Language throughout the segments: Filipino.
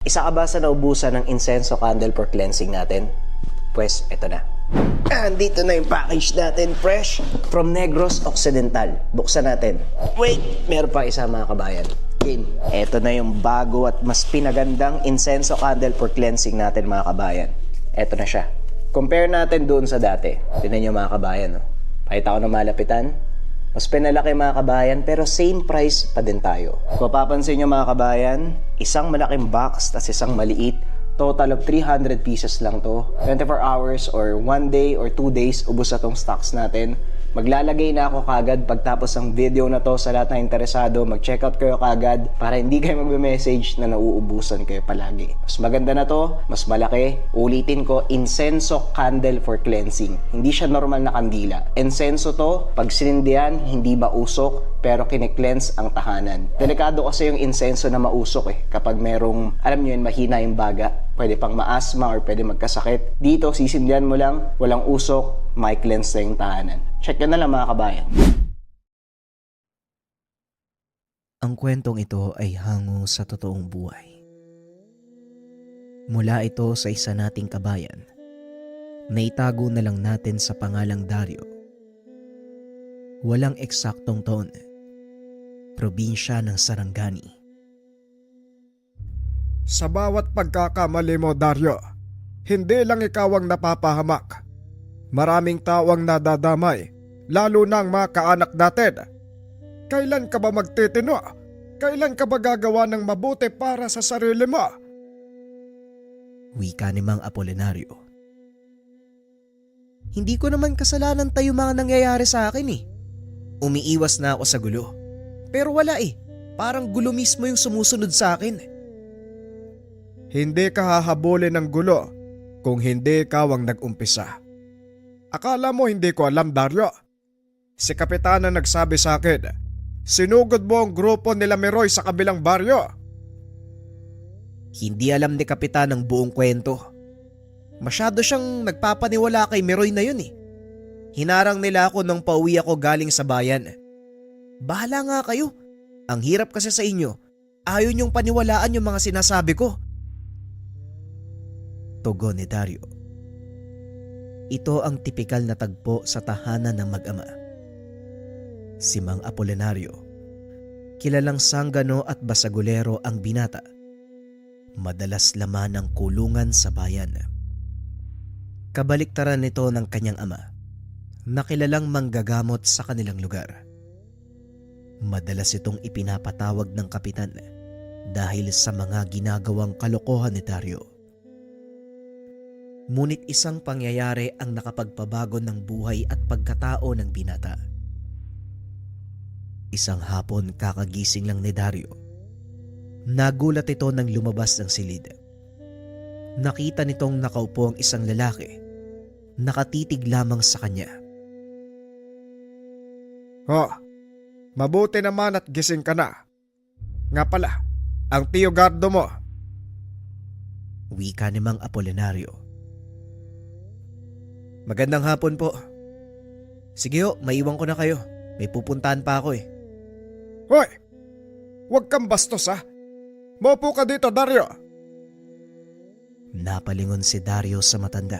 Isa ka ba sa naubusan ng incense candle for cleansing natin? Pues, eto na. Andito na yung package natin, fresh from Negros Occidental. Buksan natin. Wait, meron pa isa mga kabayan. Eto na yung bago at mas pinagandang incense candle for cleansing natin mga kabayan. Eto na siya. Compare natin doon sa dati. Tingnan nyo mga kabayan. No? Pakita ko na malapitan. Mas pinalaki mga kabayan pero same price pa din tayo. Kung papansin nyo mga kabayan, isang malaking box tas isang maliit. Total of 300 pieces lang to. 24 hours or 1 day or 2 days ubos na tong stocks natin. Maglalagay na ako kagad pagtapos ng video na to sa lahat na interesado. Mag-check out kayo kagad para hindi kayo magme-message na nauubusan kayo palagi. Mas maganda na to, mas malaki. Ulitin ko, insenso candle for cleansing. Hindi siya normal na kandila. Insenso to, pag sinindihan, hindi mausok pero kine-cleanse ang tahanan. Delikado kasi yung insenso na mausok kapag merong, alam nyo yun, mahina yung baga. Pwede pang ma-asthma or pwede magkasakit. Dito, sisindihan mo lang, walang usok, may cleanse na yung tahanan. Check na lang mga kabayan. Ang kwentong ito ay hango sa totoong buhay. Mula ito sa isa nating kabayan na itago na lang natin sa pangalang Dario. Walang eksaktong taon. Probinsya ng Sarangani. Sa bawat pagkakamali mo, Dario, hindi lang ikaw ang napapahamak. Maraming tao ang nadadamay, lalo na ang mga kaanak natin. Kailan ka ba magtitino? Kailan ka ba gagawa ng mabuti para sa sarili mo? Wika ni Mang Apolinario. Hindi ko naman kasalanan tayo mga nangyayari sa akin Umiiwas na ako sa gulo. Pero wala Parang gulo mismo yung sumusunod sa akin. Hindi ka hahabulin ng gulo kung hindi ikaw ang nag-umpisa. Akala mo hindi ko alam, Dario? Si Kapitana nagsabi sa akin, sinugod mo ang grupo nila Meroy sa kabilang baryo. Hindi alam ni Kapitan ang buong kwento. Masyado siyang nagpapaniwala kay Meroy na yun Hinarang nila ako nang pauwi ako galing sa bayan. Bahala nga kayo. Ang hirap kasi sa inyo. Ayaw niyong paniwalaan yung mga sinasabi ko. Tugon ni Dario. Ito ang tipikal na tagpo sa tahanan ng mag-ama. Si Mang Apolinario, kilalang sanggano at basagulero ang binata. Madalas laman ng kulungan sa bayan. Kabaliktaran nito ng kanyang ama, na kilalang manggagamot sa kanilang lugar. Madalas itong ipinapatawag ng kapitan dahil sa mga ginagawang kalokohan ni Dario. Ngunit isang pangyayari ang nakapagpabago ng buhay at pagkatao ng binata. Isang hapon kakagising lang ni Dario. Nagulat ito nang lumabas ng silid. Nakita nitong nakaupo ang isang lalaki. Nakatitig lamang sa kanya. Mabuti naman at gising ka na. Nga pala, ang Tio Gardo mo. Wika ni Mang Apolinario. Magandang hapon po. Sige maiwan ko na kayo. May pupuntahan pa ako Hoy! Huwag kang bastos Maupo ka dito, Dario. Napalingon si Dario sa matanda.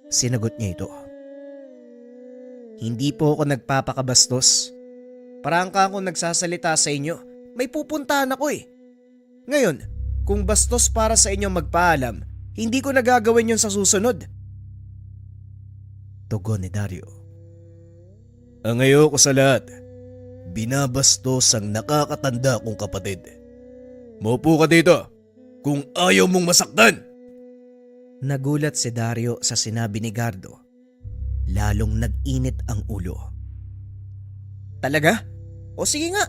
Sinagot niya ito. Hindi po ako nagpapakabastos. Parang ka akong nagsasalita sa inyo. May pupuntahan ako Ngayon, kung bastos para sa inyong magpaalam, hindi ko nagagawin yun sa susunod. Tugon ni Dario. Ang ayoko sa lahat, binabastos ang nakakatanda kong kapatid. Maupo ka dito kung ayaw mong masaktan. Nagulat si Dario sa sinabi ni Gardo. Lalong nag-init ang ulo. Talaga? O sige nga,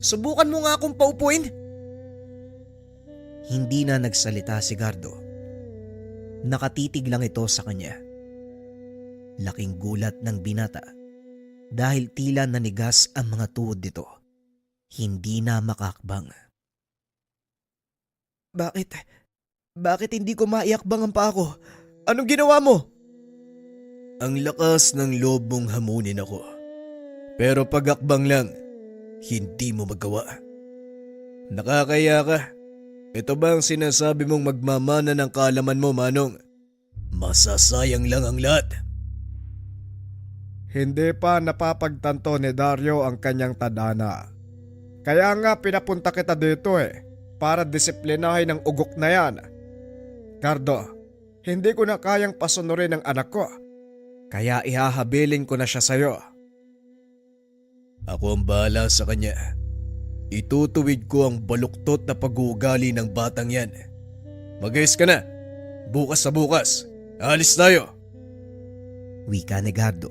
subukan mo nga akong paupuin. Hindi na nagsalita si Gardo. Nakatitig lang ito sa kanya. Laking gulat ng binata dahil tila nanigas ang mga tuhod nito. Hindi na makakbang. Bakit hindi ko maiakbang ang paa ko? Anong ginawa mo? Ang lakas ng loob mong hamunin ako. Pero pag-akbang lang, hindi mo magawa. Nakakaya ka. Ito ba ang sinasabi mong magmamana ng kaalaman mo, Manong? Masasayang lang ang lahat. Hindi pa napapagtanto ni Dario ang kanyang tadhana. Kaya nga pinapunta kita dito para disiplinahin ang ugok na yan. Gardo, hindi ko na kayang pasunurin ang anak ko. Kaya ihahabilin ko na siya sa'yo. Ako ang bahala sa kanya. Itutuwid ko ang baluktot na pag-uugali ng batang yan. Mag-ayos ka na. Bukas sa bukas. Alis tayo. Wika ni Gardo.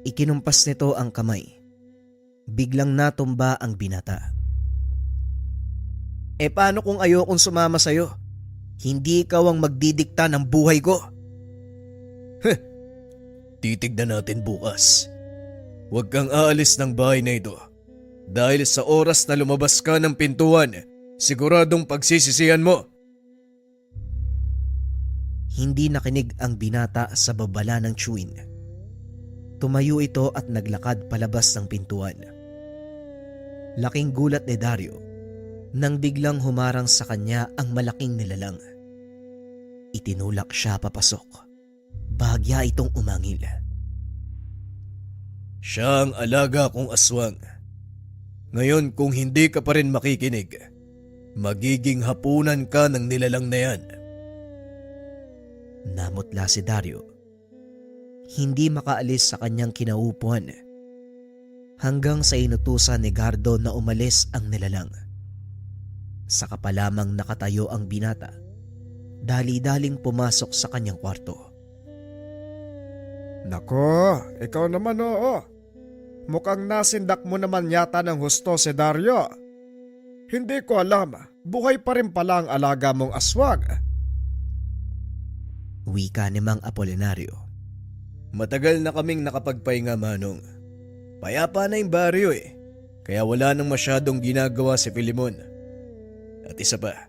Ikinumpas nito ang kamay. Biglang natumba ang binata. Paano kung ayokong sumama sa'yo? Hindi ikaw ang magdidikta ng buhay ko. Titignan natin bukas. Huwag kang aalis ng bahay na ito. Dahil sa oras na lumabas ka ng pintuan, siguradong pagsisisihan mo. Hindi nakinig ang binata sa babala ng chewin. Tumayo ito at naglakad palabas ng pintuan. Laking gulat ni Dario nang biglang humarang sa kanya ang malaking nilalang. Itinulak siya papasok. Bahagya itong umangil. Siya ang alaga kong aswang. Ngayon kung hindi ka pa rin makikinig, magiging hapunan ka ng nilalang na yan. Namutla si Dario. Hindi makaalis sa kanyang kinaupuan hanggang sa inutusan ni Gardo na umalis ang nilalang. Saka pa lamang nakatayo ang binata, dali-daling pumasok sa kanyang kwarto. Nako, ikaw naman oo. Mukhang nasindak mo naman yata ng husto si Dario. Hindi ko alam, buhay pa rin pala ang alaga mong aswang. Wika ni Mang Apolinario. Matagal na kaming nakapagpahinga, Manong. Payapa na yung baryo kaya wala nang masyadong ginagawa si Filimon. At isa pa,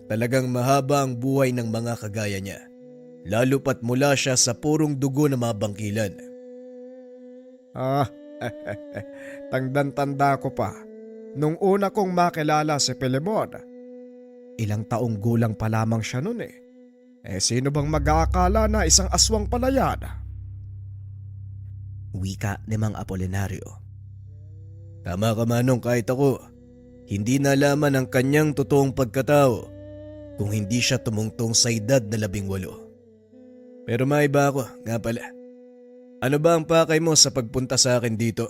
talagang mahaba ang buhay ng mga kagaya niya. Lalo pat mula siya sa purong dugo na mga bangkilan. Tandang-tanda ko pa. Nung una kong makilala si Filemon, ilang taong gulang pa lamang siya nun sino bang mag-aakala na isang aswang pala yan? Wika ni Mang Apolinario. Tama ka, Manong, kahit ako. Hindi nalaman ang kanyang totoong pagkatao kung hindi siya tumungtong sa edad na 18. Pero maiba ako, nga pala. Ano ba ang pakay mo sa pagpunta sa akin dito?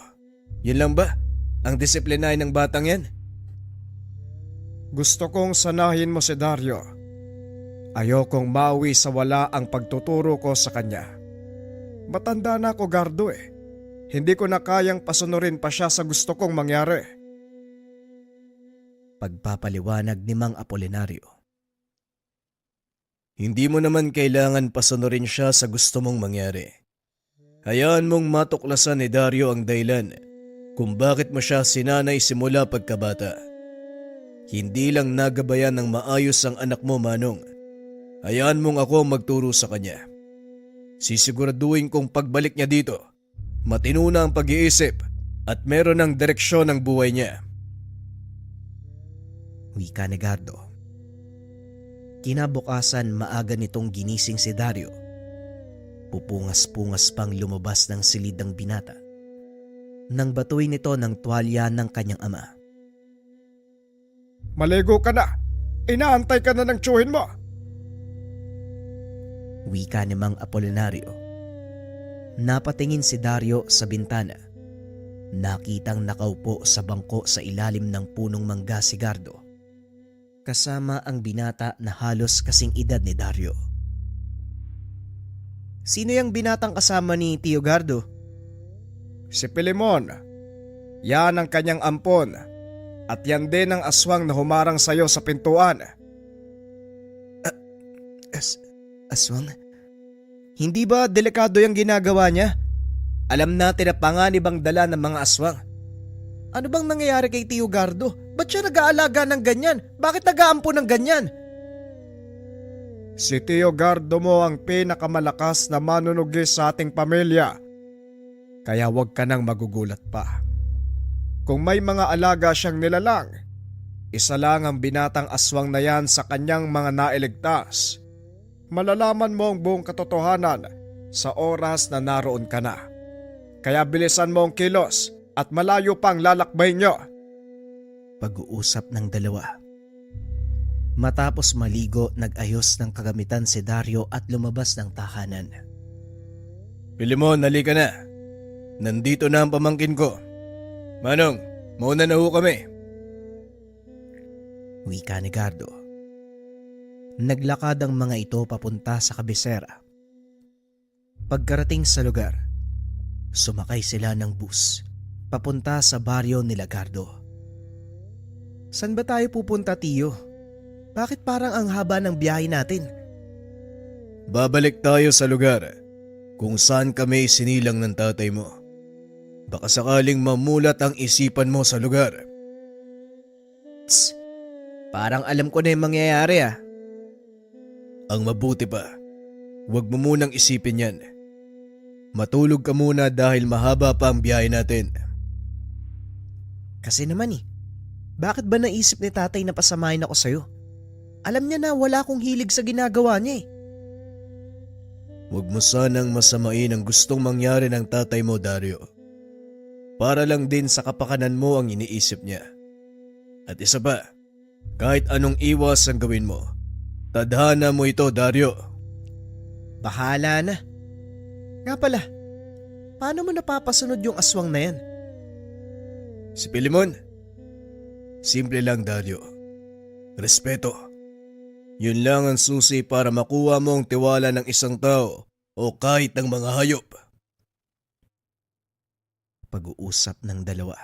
Yun lang ba? Ang disiplinahin ng batang yan? Gusto kong sanahin mo si Dario. Ayokong mawi sa wala ang pagtuturo ko sa kanya. Matanda na ako, Gardo Hindi ko na kayang pasunurin pa siya sa gusto kong mangyari. Pagpapaliwanag ni Mang Apolinario. Hindi mo naman kailangan pasunurin siya sa gusto mong mangyari. Hayaan mong matuklasan ni Dario ang dahilan kung bakit mo siya sinanay simula pagkabata. Hindi lang nagabayan ng maayos ang anak mo, Manong. Hayaan mong ako magturo sa kanya. Sisiguraduhin kong pagbalik niya dito, matino na ang pag-iisip at meron ng direksyon ang buhay niya. Wika ni Gardo. Kinabukasan maaga nitong ginising si Dario. Pupungas-pungas pang lumabas ng silid ng binata nang batuin nito ng tuwalya ng kanyang ama. Maligo ka na! Inaantay ka na ng tsuhin mo! Wika ni Mang Apolinario. Napatingin si Dario sa bintana. Nakitang nakaupo sa bangko sa ilalim ng punong mangga si Gardo, kasama ang binata na halos kasing edad ni Dario. Sino yung binatang kasama ni Tio Gardo? Si Filemon. Yan ang kanyang ampon. At yan din ang aswang na humarang sayo sa pintuan. Aswang? Hindi ba delikado yung ginagawa niya? Alam natin na panganib ang dala ng mga aswang. Ano bang nangyayari kay Tio Gardo? Ba't siya nag-aalaga ng ganyan? Bakit nag-aampo ng ganyan? Si Tio Gardo mo ang pinakamalakas na manunugis sa ating pamilya. Kaya huwag ka nang magugulat pa. Kung may mga alaga siyang nilalang, Isa lang ang binatang aswang na yan sa kanyang mga nailigtas. Malalaman mo ang buong katotohanan sa oras na naroon ka na. Kaya bilisan mo ang kilos at malayo pang lalakbay nyo. Pag-uusap ng dalawa. Matapos maligo, nag-ayos ng kagamitan si Dario at lumabas ng tahanan. Filemon, halika na. Nandito na ang pamangkin ko. Manong, mauna na ho kami. Wika ni Gardo. Naglakad ang mga ito papunta sa kabisera. Pagkarating sa lugar, sumakay sila ng bus papunta sa baryo nila Gardo. San ba tayo pupunta, Tiyo? Bakit parang ang haba ng biyahe natin? Babalik tayo sa lugar kung saan kami sinilang ng tatay mo. Baka sakaling mamulat ang isipan mo sa lugar. Tss, parang alam ko na yung mangyayari ah. Ang mabuti pa, huwag mo munang isipin yan. Matulog ka muna dahil mahaba pa ang biyahe natin. Kasi naman bakit ba naisip ni tatay na pasamahin ako sa'yo? Alam niya na wala akong hilig sa ginagawa niya eh. Huwag mo sanang masamain ang gustong mangyari ng tatay mo, Dario. Para lang din sa kapakanan mo ang iniisip niya. At isa pa, kahit anong iwas ang gawin mo, tadhana mo ito, Dario. Bahala na. Nga pala, paano mo napapasunod yung aswang na yan? Si Filemon, simple lang, Dario. Respeto. Yun lang ang susi para makuha mo ang tiwala ng isang tao o kahit ng mga hayop. Pag-uusap ng dalawa.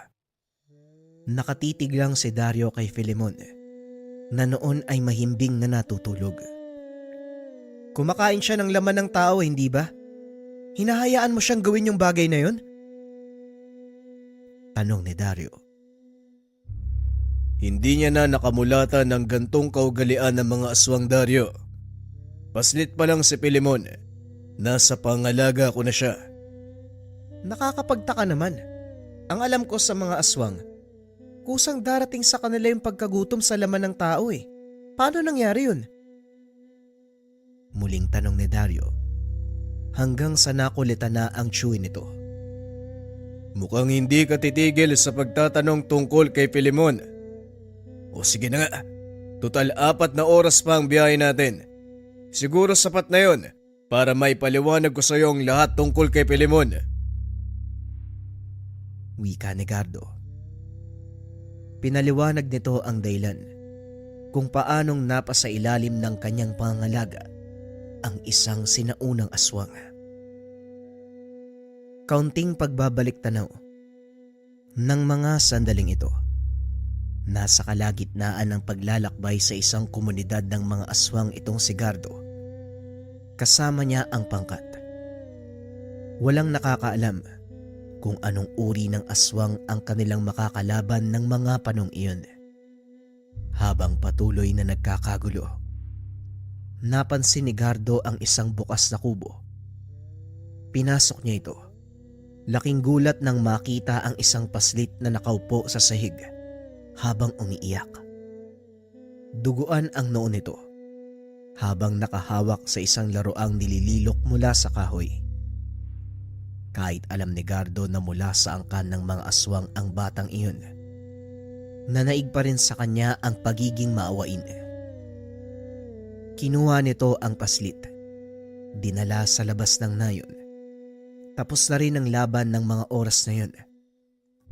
Nakatitig lang si Dario kay Filemon na noon ay mahimbing na natutulog. Kumakain siya ng laman ng tao, hindi ba? Hinahayaan mo siyang gawin yung bagay na yun? Tanong ni Dario. Hindi niya na nakamulatan ng gantong kaugalian ng mga aswang, Dario. Paslit pa lang si Filemon. Nasa pangalaga ko na siya. Nakakapagtaka naman. Ang alam ko sa mga aswang, kusang darating sa kanila yung pagkagutom sa laman ng tao eh. Paano nangyari yun? Muling tanong ni Dario. Hanggang sa nakulitan na ang chewy nito. Mukhang hindi ka titigil sa pagtatanong tungkol kay Filemon. O sige na nga, total 4 na oras pa ang biyahe natin. Siguro sapat na yon para maipaliwanag ko sa iyo ang lahat tungkol kay Filemon. Wika ni Gardo. Pinaliwanag nito ang dahilan kung paanong napasa ilalim ng kanyang pangangalaga ang isang sinaunang aswang. Kaunting pagbabalik tanaw ng mga sandaling ito. Nasa kalagitnaan ng paglalakbay sa isang komunidad ng mga aswang itong si Gardo. Kasama niya ang pangkat. Walang nakakaalam kung anong uri ng aswang ang kanilang makakalaban ng mga panong iyon. Habang patuloy na nagkakagulo, napansin ni Gardo ang isang bukas na kubo. Pinasok niya ito. Laking gulat nang makita ang isang paslit na nakaupo sa sahig habang umiiyak. Duguan ang noo nito habang nakahawak sa isang laruang nilililok mula sa kahoy. Kahit alam ni Gardo na mula sa angkan ng mga aswang ang batang iyon, nanaig pa rin sa kanya ang pagiging maawain. Kinuha nito ang paslit, dinala sa labas ng nayon. Tapos na rin ang laban ng mga oras na yun.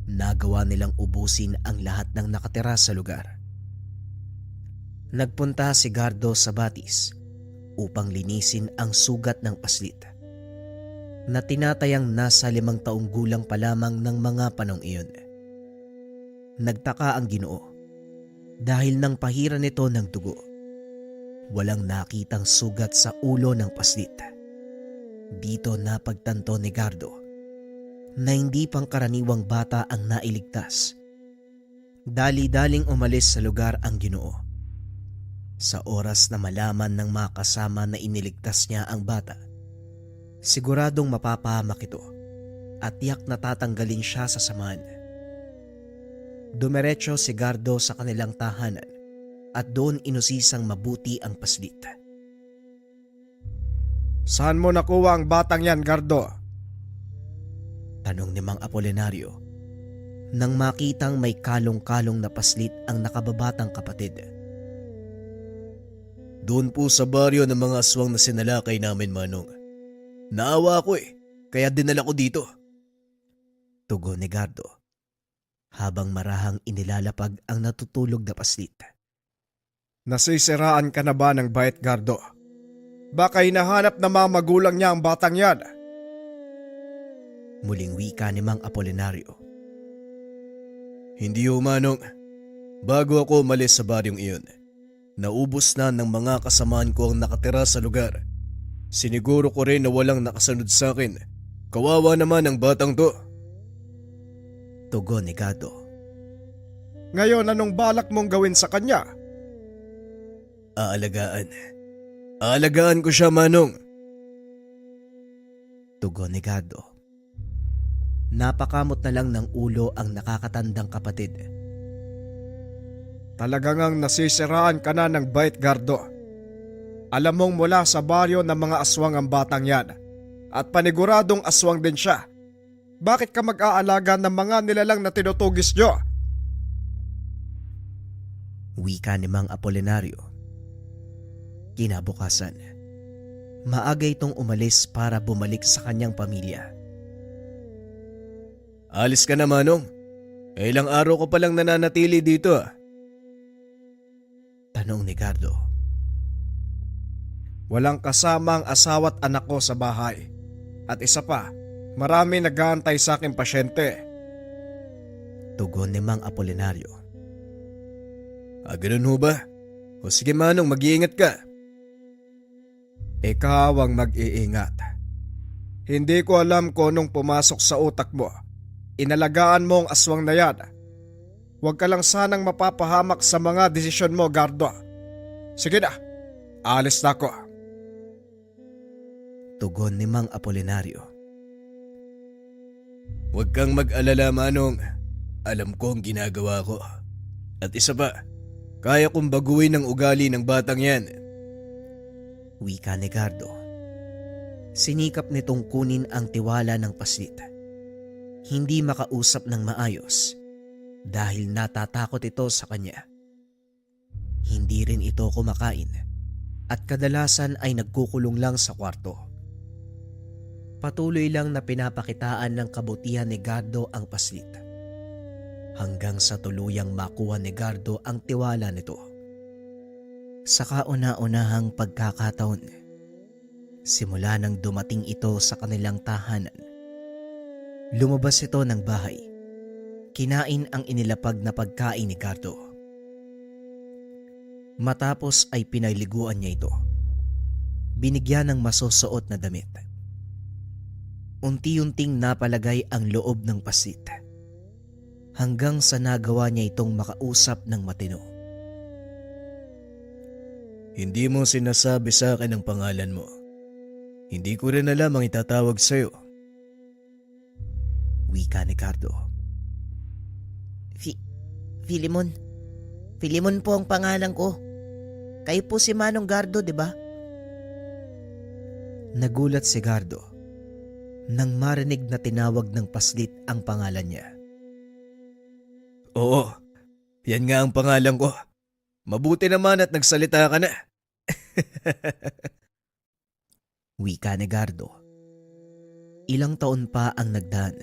Nagawa nilang ubusin ang lahat ng nakatira sa lugar. Nagpunta si Gardo sa batis upang linisin ang sugat ng paslit na tinatayang nasa 5 taong gulang pa lamang ng mga panong iyon. Nagtaka ang Ginoo dahil nang pahiran nito ng dugo, walang nakitang sugat sa ulo ng paslit. Dito napagtanto ni Gardo na hindi pangkaraniwang bata ang nailigtas. Dali-daling umalis sa lugar ang Ginoo. Sa oras na malaman ng mga kasama na iniligtas niya ang bata, siguradong mapapahamak ito at tiyak na tatanggalin siya sa samahan. Dumiretso si Gardo sa kanilang tahanan at doon inusisang mabuti ang paslit. Saan mo nakuha ang batang yan, Gardo? Tanong ni Mang Apolinario nang makitang may kalong-kalong na paslit ang nakababatang kapatid. Doon po sa baryo ng mga aswang na sinalakay namin, Manong. Naawa ako kaya dinala ko dito. Tugon ni Gardo habang marahang inilalapag ang natutulog na paslit. Nasisiraan ka na ba ng bait, Gardo? Baka hinahanap na mga magulang niya ang batang yan. Muling wika ni Mang Apolinario. Hindi ho, Manong. Bago ako umalis sa baryong iyon, naubos na ng mga kasamaan ko ang nakatira sa lugar. Siniguro ko rin na walang nakasunod sa akin. Kawawa naman ang batang to. Tugon ni Gardo. Ngayon, anong balak mong gawin sa kanya? Aalagaan. Aalagaan ko siya, Manong. Tugon ni Gardo. Napakamot na lang ng ulo ang nakakatandang kapatid. Talagang ang nasisiraan ka na ng bait, Gardo. Alam mong mula sa baryo ng mga aswang ang batang yan at paniguradong aswang din siya. Bakit ka mag-aalaga ng mga nilalang na tinutugis nyo? Wika ni Mang Apolinario. Kinabukasan, maaga itong umalis para bumalik sa kanyang pamilya. Alis ka na, Manong. Ilang araw ko palang nananatili dito. Tanong ni Gardo. Walang kasama ang asawa't anak ko sa bahay. At isa pa, marami nag-aantay sa aking pasyente. Tugon ni Mang Apolinario. Ganun ho ba? O sige, Manong, mag-iingat ka. Ikaw ang mag-iingat. Hindi ko alam kung anong pumasok sa utak mo. Inalagaan mo ang aswang na yan. Huwag ka lang sanang mapapahamak sa mga desisyon mo, Gardo. Sige na, alis na ako. Tugon ni Mang Apolinario. Huwag kang mag-alala, Manong. Alam ko ang ginagawa ko. At isa pa, kaya kong baguhin ang ugali ng batang yan. Wika ni Gardo. Sinikap nitong kunin ang tiwala ng paslit. Hindi makausap ng maayos dahil natatakot ito sa kanya. Hindi rin ito kumakain at kadalasan ay nagkukulong lang sa kwarto. Patuloy lang na pinapakitaan ng kabutihan ni Gardo ang paslit hanggang sa tuluyang makuha ni Gardo ang tiwala nito. Sa kauna-unahang pagkakataon, simula nang dumating ito sa kanilang tahanan, lumabas ito ng bahay. Kinain ang inilapag na pagkain ni Gardo. Matapos ay pinaliguan niya ito. Binigyan ng masusuot na damit. Unti-unting napalagay ang loob ng pasit hanggang sa nagawa niya itong makausap ng matino. Hindi mo sinasabi sa akin ang pangalan mo. Hindi ko rin alam ang itatawag sa'yo. Wika ni Gardo. Filimon. Filimon po ang pangalan ko. Kayo po si Manong Gardo, di ba? Nagulat si Gardo nang marinig na tinawag ng paslit ang pangalan niya. Oo, yan nga ang pangalan ko. Mabuti naman at nagsalita ka na. Wika ni Gardo. Ilang taon pa ang nagdaan.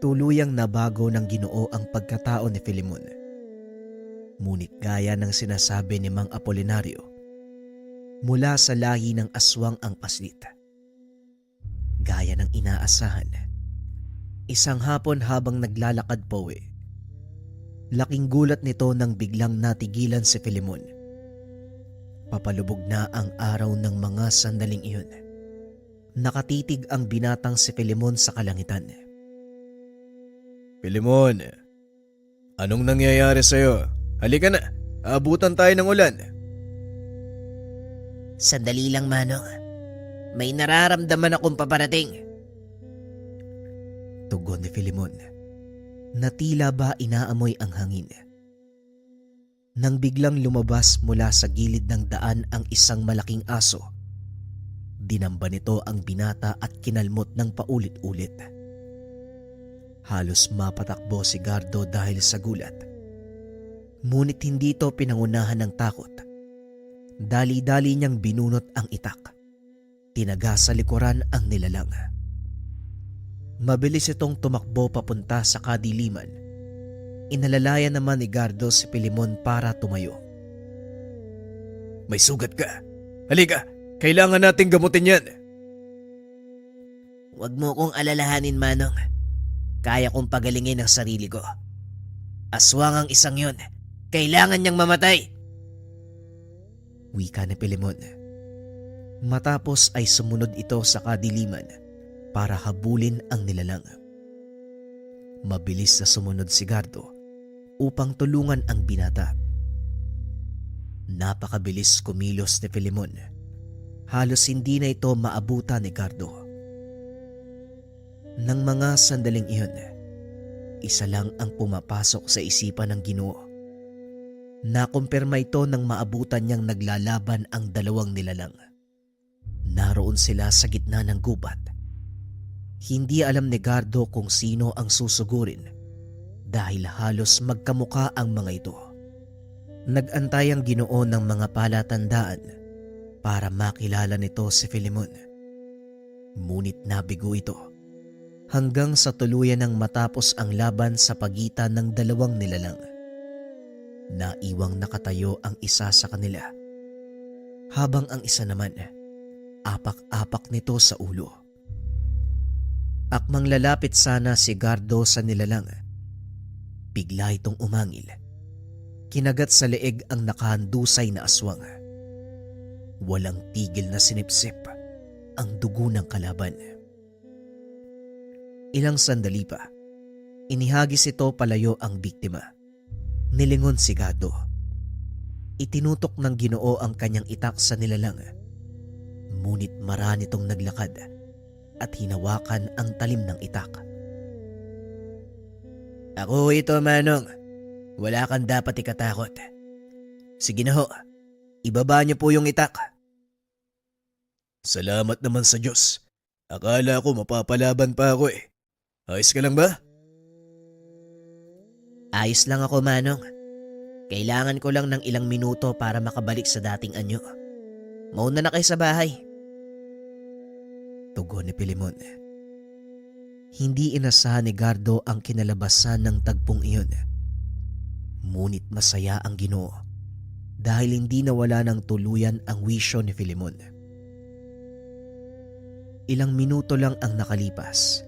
Tuluyang nabago ng Ginoo ang pagkatao ni Filimon. Ngunit gaya ng sinasabi ni Mang Apolinario, mula sa lahi ng aswang ang paslit. Gaya ng inaasahan, isang hapon habang naglalakad pauwi, laking gulat nito nang biglang natigilan si Filimon. Papalubog na ang araw ng mga sandaling iyon. Nakatitig ang binatang si Filimon sa kalangitan. Filimon, anong nangyayari sa'yo? Halika na, aabutan tayo ng ulan. Sandali lang, Manong. May nararamdaman akong paparating. Tugon ni Filimon. na tila ba inaamoy ang hangin. Nang biglang lumabas mula sa gilid ng daan ang isang malaking aso, dinamba nito ang binata at kinalmot ng paulit-ulit. Halos mapatakbo si Gardo dahil sa gulat. Ngunit hindi ito pinangunahan ng takot. Dali-dali niyang binunot ang itak. Tinaga sa likuran ang nilalang. Mabilis itong tumakbo papunta sa kadiliman. Inalalayan naman ni Gardo si Pilimon para tumayo. May sugat ka. Halika, kailangan nating gamutin yan. Huwag mo kong alalahanin, Manong. Kaya kong pagalingin ang sarili ko. Aswang ang isang yun. Kailangan niyang mamatay. Wika ni Pilimon. Matapos ay sumunod ito sa kadiliman para habulin ang nilalang. Mabilis na sumunod si Gardo upang tulungan ang binata. Napakabilis kumilos ni Pilimon. Halos hindi na ito maabutan ni Gardo. Nang mga sandaling iyon, isa lang ang pumapasok sa isipan ng Ginoo. Nakumpirma ito nang maabutan niyang naglalaban ang dalawang nilalang. Naroon sila sa gitna ng gubat. Hindi alam ni Gardo kung sino ang susugurin dahil halos magkamuka ang mga ito. Nag-antay ang Ginoo ng mga palatandaan para makilala nito si Filemon. Ngunit nabigo ito hanggang sa tuluyan ng matapos ang laban sa pagitan ng dalawang nilalang. Naiwang nakatayo ang isa sa kanila habang ang isa naman apak-apak nito sa ulo. Akmang lalapit sana si Gardo sa nilalang. Bigla itong umangil. Kinagat sa leeg ang nakahandusay na aswang. Walang tigil na sinipsip ang dugo ng kalaban. Ilang sandali pa, inihagis ito palayo ang biktima. Nilingon si Gardo. Itinutok ng Ginoo ang kanyang itak sa nilalang. Ngunit mara nitong naglakad at hinawakan ang talim ng itak. Ako ito, Manong. Wala kang dapat ikatakot. Sige na ho, ibaba niyo po yung itak. Salamat naman sa Diyos. Akala ko mapapalaban pa ako eh. Ayos ka lang ba? Ayos lang ako, Manong. Kailangan ko lang ng ilang minuto para makabalik sa dating anyo. Mauna na kayo sa bahay. Tugon ni Pilimon. Hindi inasahan ni Gardo ang kinalabasan ng tagpong iyon. Ngunit masaya ang Ginoo dahil hindi nawala ng tuluyan ang wisyo ni Filemon. Ilang minuto lang ang nakalipas.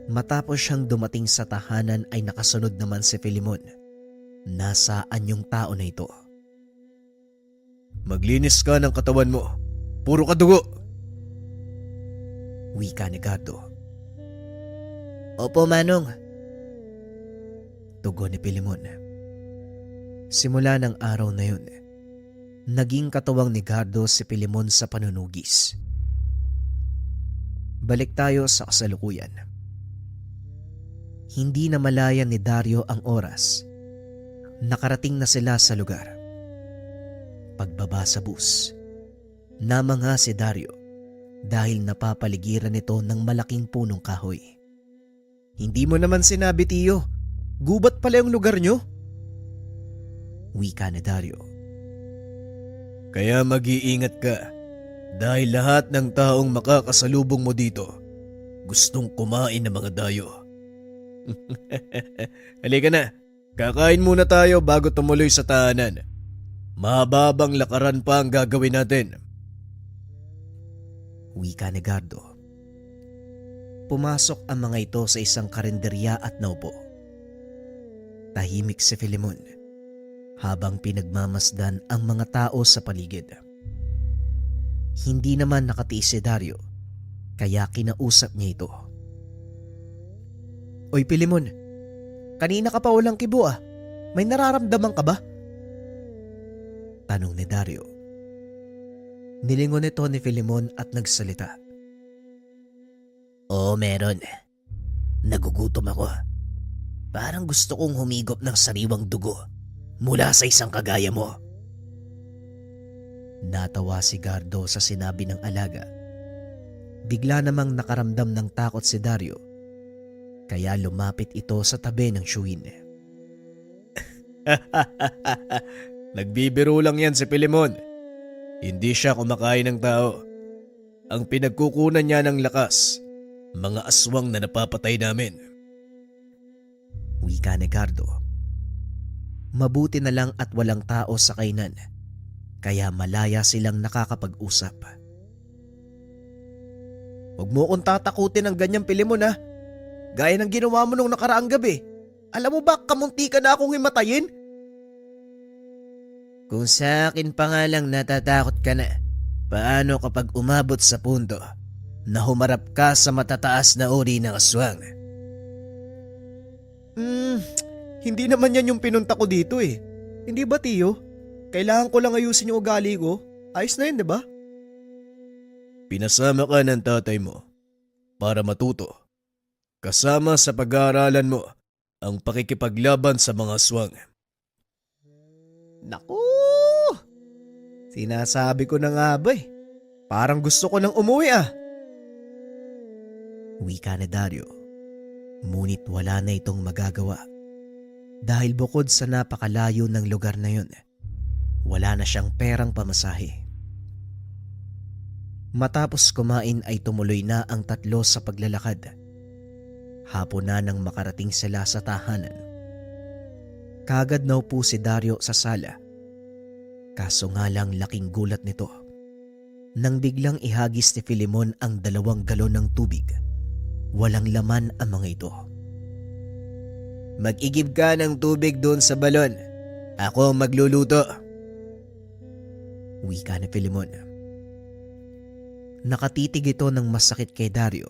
Matapos siyang dumating sa tahanan ay nakasunod naman si Filemon. Nasaan yung tao na ito? Maglinis ka ng katawan mo. Puro ka dugo. Wika ni Gardo. Opo, Manong. Tugon ni Pilimon. Simula ng araw na yun, naging katuwang ni Gardo si Pilimon sa panunugis. Balik tayo sa kasalukuyan. Hindi na malayan ni Dario ang oras. Nakarating na sila sa lugar. Pagbaba sa bus, namangha si Dario dahil napapaligiran nito ng malaking punong kahoy. Hindi mo naman sinabi, Tiyo. Gubat pala yung lugar nyo. Wika ni Dario. Kaya mag-iingat ka dahil lahat ng taong makakasalubong mo dito gustong kumain ng mga dayo. Halika na, kakain muna tayo bago tumuloy sa tahanan. Mahababang lakaran pa ang gagawin natin. Wika ni Gardo. Pumasok ang mga ito sa isang karinderya at naupo. Tahimik si Filemon habang pinagmamasdan ang mga tao sa paligid. Hindi naman nakatiis si Dario kaya kinausap niya ito. Oy, Pilimon. Kanina ka pa walang kibo ah. May nararamdaman ka ba? Tanong ni Dario. Nilingon ito ni Filemon at nagsalita. Oo, meron. Nagugutom ako. Parang gusto kong humigop ng sariwang dugo mula sa isang kagaya mo. Natawa si Gardo sa sinabi ng alaga. Bigla namang nakaramdam ng takot si Dario, kaya lumapit ito sa tabi ng Shuin. Nagbibiro lang yan si Pilimon. Hindi siya kumakain ng tao. Ang pinagkukunan niya ng lakas, mga aswang na napapatay namin. Wika ni Gardo. Mabuti na lang at walang tao sa kainan, kaya malaya silang nakakapag-usap. Huwag mo akong tatakutin ng ganyang Pilimon ha. Gaya ng ginawa mo nung nakaraang gabi. Alam mo ba, kamunti ka na akong himatayin? Kung sa akin pa nga lang natatakot ka na, paano kapag umabot sa punto na humarap ka sa matataas na uri ng aswang? Hindi naman yan yung pinunta ko dito eh. Hindi ba, Tiyo? Kailangan ko lang ayusin yung ugali ko. Ayos na yun, di ba? Pinasama ka ng tatay mo para matuto. Kasama sa pag-aaralan mo ang pakikipaglaban sa mga aswang. Naku! Sinasabi ko na nga ba eh. Parang gusto ko nang umuwi ah. Wika ni Dario. Ngunit wala na itong magagawa. Dahil bukod sa napakalayo ng lugar na yun, wala na siyang perang pamasahe. Matapos kumain ay tumuloy na ang tatlo sa paglalakad. Hapon na nang makarating sila sa tahanan. Kagad naupo si Dario sa sala. Kaso nga lang laking gulat nito nang biglang ihagis ni Filemon ang 2 galon ng tubig. Walang laman ang mga ito. Mag-igib ka ng tubig doon sa balon. Ako ang magluluto. Wika ni Filemon. Nakatitig ito ng masakit kay Dario.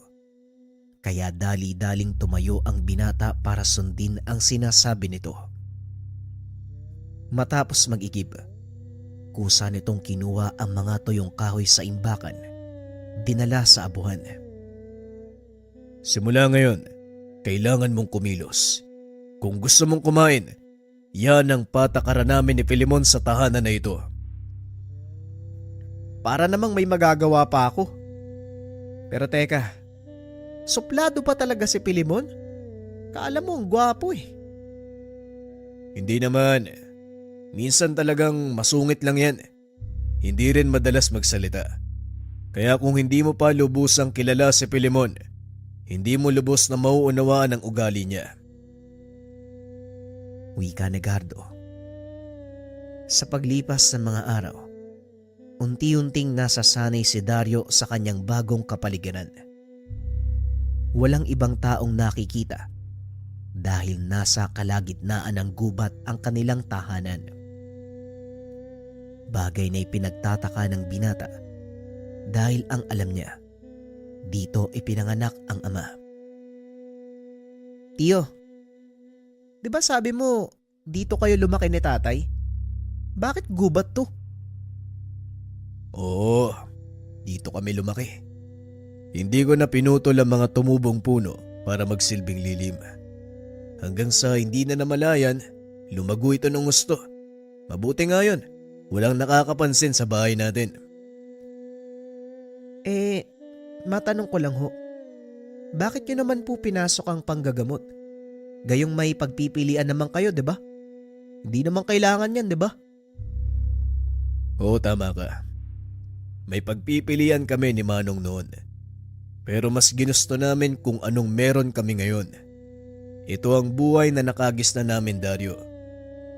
Kaya dali-daling tumayo ang binata para sundin ang sinasabi nito. Matapos mag-igib, kusa nitong kinuha ang mga tuyong kahoy sa imbakan, dinala sa abuhan. Simula ngayon, kailangan mong kumilos. Kung gusto mong kumain, yan ang patakaran namin ni Filemon sa tahanan na ito. Para namang may magagawa pa ako. Pero teka, suplado pa talaga si Filemon? Kaalam mo ang gwapo eh. Hindi naman. Minsan talagang masungit lang yan. Hindi rin madalas magsalita. Kaya kung hindi mo pa lubusang kilala si Filemon, hindi mo lubos na mauunawaan ang ugali niya. Wika ni Gardo. Sa paglipas ng mga araw, unti-unting nasasanay si Dario sa kanyang bagong kapaligiran. Walang ibang taong nakikita dahil nasa kalagitnaan ng gubat ang kanilang tahanan. Bagay na ipinagtataka ng binata dahil ang alam niya, dito ipinanganak ang ama. Tiyo, di ba sabi mo dito kayo lumaki ni tatay? Bakit gubat to? Oo, dito kami lumaki. Hindi ko na pinutol ang mga tumubong puno para magsilbing lilim. Hanggang sa hindi na namalayan, lumago ito ng gusto. Mabuti nga yun, walang nakakapansin sa bahay natin. Matanong ko lang ho. Bakit nyo naman po pinasok ang panggagamot? Gayong may pagpipilian naman kayo, di ba? Hindi naman kailangan yan, di ba? Oo, tama ka. May pagpipilian kami ni Manong noon. Pero mas ginusto namin kung anong meron kami ngayon. Ito ang buhay na nakagis na namin, Dario.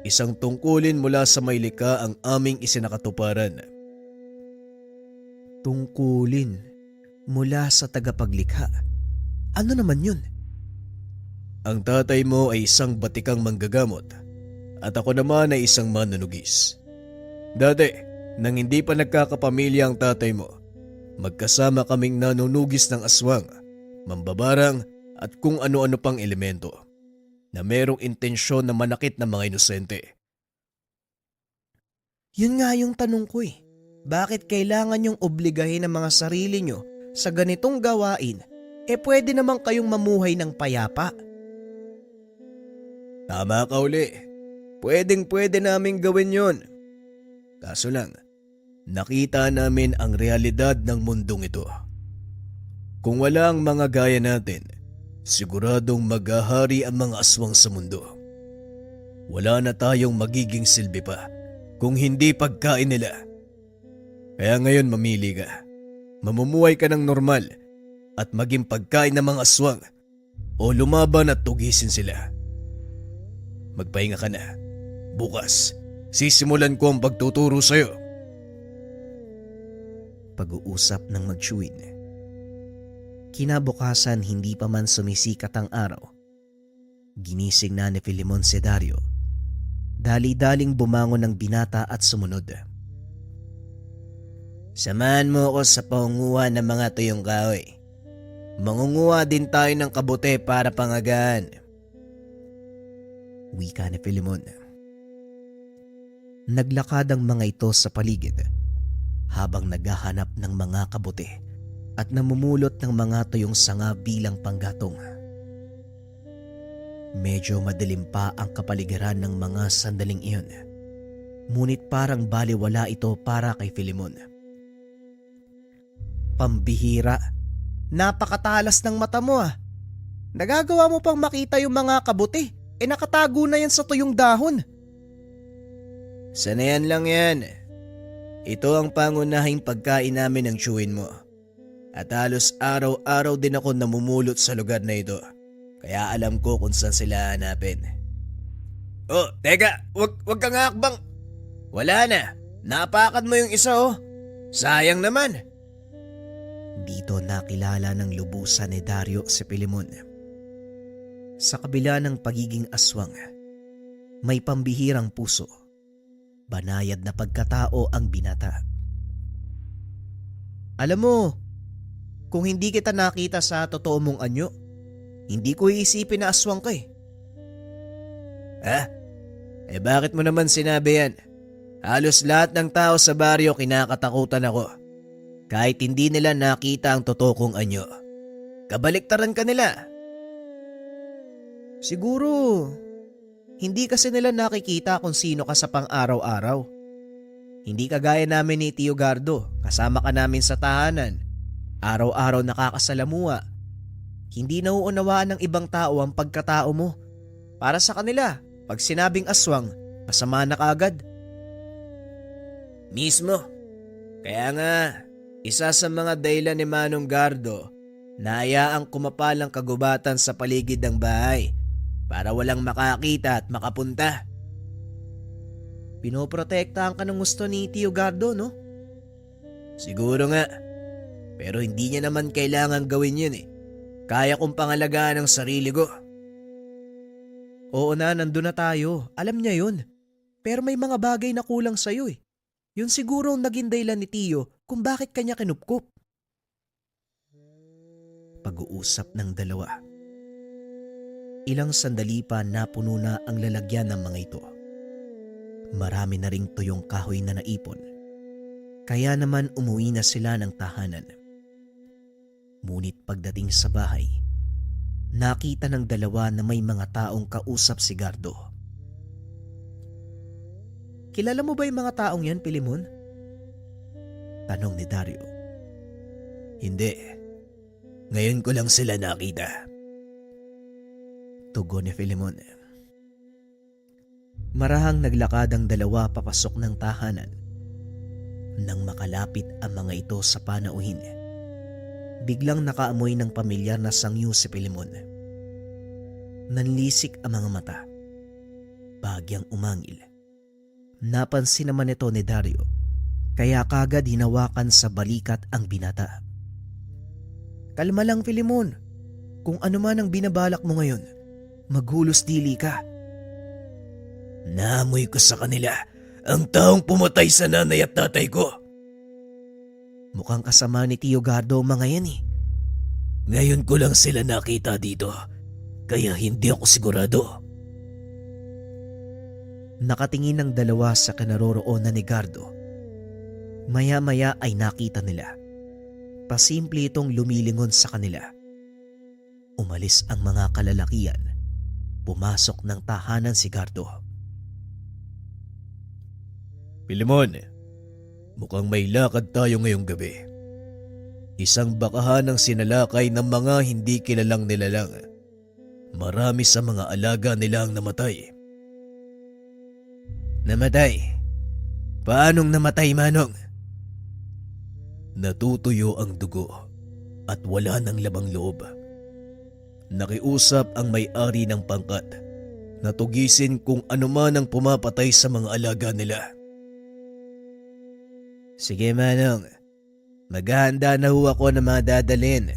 Isang tungkulin mula sa may likha ang aming isinakatuparan. Tungkulin mula sa tagapaglikha. Ano naman yun? Ang tatay mo ay isang batikang manggagamot at ako naman ay isang manunugis. Dati, nang hindi pa nagkakapamilya ang tatay mo, magkasama kaming nanunugis ng aswang, mambabarang at kung ano-ano pang elemento na merong intensyon na manakit ng mga inosente. Yun nga yung tanong ko eh. Bakit kailangan yung obligahin ang mga sarili nyo sa ganitong gawain? Pwede naman kayong mamuhay ng payapa. Tama ka uli. Pwedeng-pwede namin gawin yon. Kaso lang, nakita namin ang realidad ng mundong ito. Kung wala ang mga gaya natin, siguradong maghahari ang mga aswang sa mundo. Wala na tayong magiging silbi pa kung hindi pagkain nila. Kaya ngayon mamili ka. Mamumuhay ka ng normal at maging pagkain ng mga aswang o lumaban at tugisin sila. Magpahinga ka na. Bukas, sisimulan ko ang pagtuturo sa'yo. Pag-uusap ng magtsuwin. Kinabukasan hindi pa man sumisikat ang araw. Ginising na ni Filemon si Dario. Dali-daling bumangon ng binata at sumunod. Samahan mo ako sa pangunguha ng mga tuyong kahoy. Mangunguha din tayo ng kabute para pangagaan. Wika ni Filemon. Naglakad ang mga ito sa paligid habang naghahanap ng mga kabute at namumulot ng mga tuyong sanga bilang panggatong. Medyo madilim pa ang kapaligiran ng mga sandaling iyon. Ngunit parang baliwala ito para kay Filemon. Pambihira, napakatalas ng mata mo ah. Nagagawa mo pang makita yung mga kabuti. Nakatago na yan sa tuyong dahon. Sanayan lang yan. Ito ang pangunahing pagkain namin ng tiyuhin mo. At halos araw-araw din ako namumulot sa lugar na ito. Kaya alam ko kung saan sila hanapin. Oh, teka, wag kang hakbang. Wala na, napakan mo yung isa oh. Sayang naman. Dito nakilala ng lubusan ni Dario si Filemon. Sa kabila ng pagiging aswang, may pambihirang puso. Banayad na pagkatao ang binata. Alam mo, kung hindi kita nakita sa totoo mong anyo, hindi ko iisipin na aswang ka eh. Ha? Bakit mo naman sinabi yan? Halos lahat ng tao sa baryo kinakatakutan ako. Kahit hindi nila nakita ang totoo kong anyo. Kabaliktaran ka nila. Siguro, hindi kasi nila nakikita kung sino ka sa pang-araw-araw. Hindi kagaya namin ni Tio Gardo, kasama ka namin sa tahanan. Araw-araw nakakasalamuha. Hindi nauunawaan ng ibang tao ang pagkatao mo. Para sa kanila, pag sinabing aswang, masama na kaagad. Mismo. Kaya nga, isa sa mga dahilan ni Manong Gardo na hayaang kumapalang kagubatan sa paligid ng bahay para walang makakita at makapunta. Pinoprotektahan ka ng gusto ni Tio Gardo, no? Siguro nga. Pero hindi niya naman kailangan gawin yun eh. Kaya kong pangalagaan ang sarili ko. Oo na, nandun na tayo. Alam niya yun. Pero may mga bagay na kulang sa'yo eh. Yun siguro ang naging dahilan ni Tio kung bakit kanya kinupkup. Pag-uusap ng dalawa. Ilang sandali pa napuno na ang lalagyan ng mga ito. Marami na ring tuyong kahoy na naipon. Kaya naman umuwi na sila ng tahanan. Ngunit pagdating sa bahay, nakita ng dalawa na may mga taong kausap si Gardo. Kilala mo ba yung mga taong yan, Filemon? Tanong ni Dario. Hindi. Ngayon ko lang sila nakita. Tugon ni Filemon. Marahang naglakad ang dalawa papasok ng tahanan. Nang makalapit ang mga ito sa panauhin, biglang nakaamoy ng pamilyar na sangyo si Filemon. Nanlisik ang mga mata. Bagyang umangil. Napansin naman ito ni Dario, kaya kagad hinawakan sa balikat ang binata. Kalma lang, Filemon. Kung ano man ang binabalak mo ngayon, maghulos dili ka. Naamoy ko sa kanila ang taong pumatay sa nanay at tatay ko. Mukhang kasama ni Tio Gardo mga yan eh. Ngayon ko lang sila nakita dito, kaya hindi ako sigurado. Nakatingin ng dalawa sa kinaroroonan ni Gardo. Maya-maya ay nakita nila. Pasimple itong lumilingon sa kanila. Umalis ang mga kalalakian pumasok ng tahanan si Gardo. Filemon, mukhang may lakad tayo ngayong gabi. Isang bakahan ang sinalakay ng mga hindi kilalang nilalang. Marami sa mga alaga nila ang namatay. Namatay? Paanong namatay, Manong? Natutuyo ang dugo at wala ng labang loob. Nakiusap ang may-ari ng pangkat na tugisin kung ano man ang pumapatay sa mga alaga nila. Sige, Manong. Maghahanda na ho ako ng mga dadalhin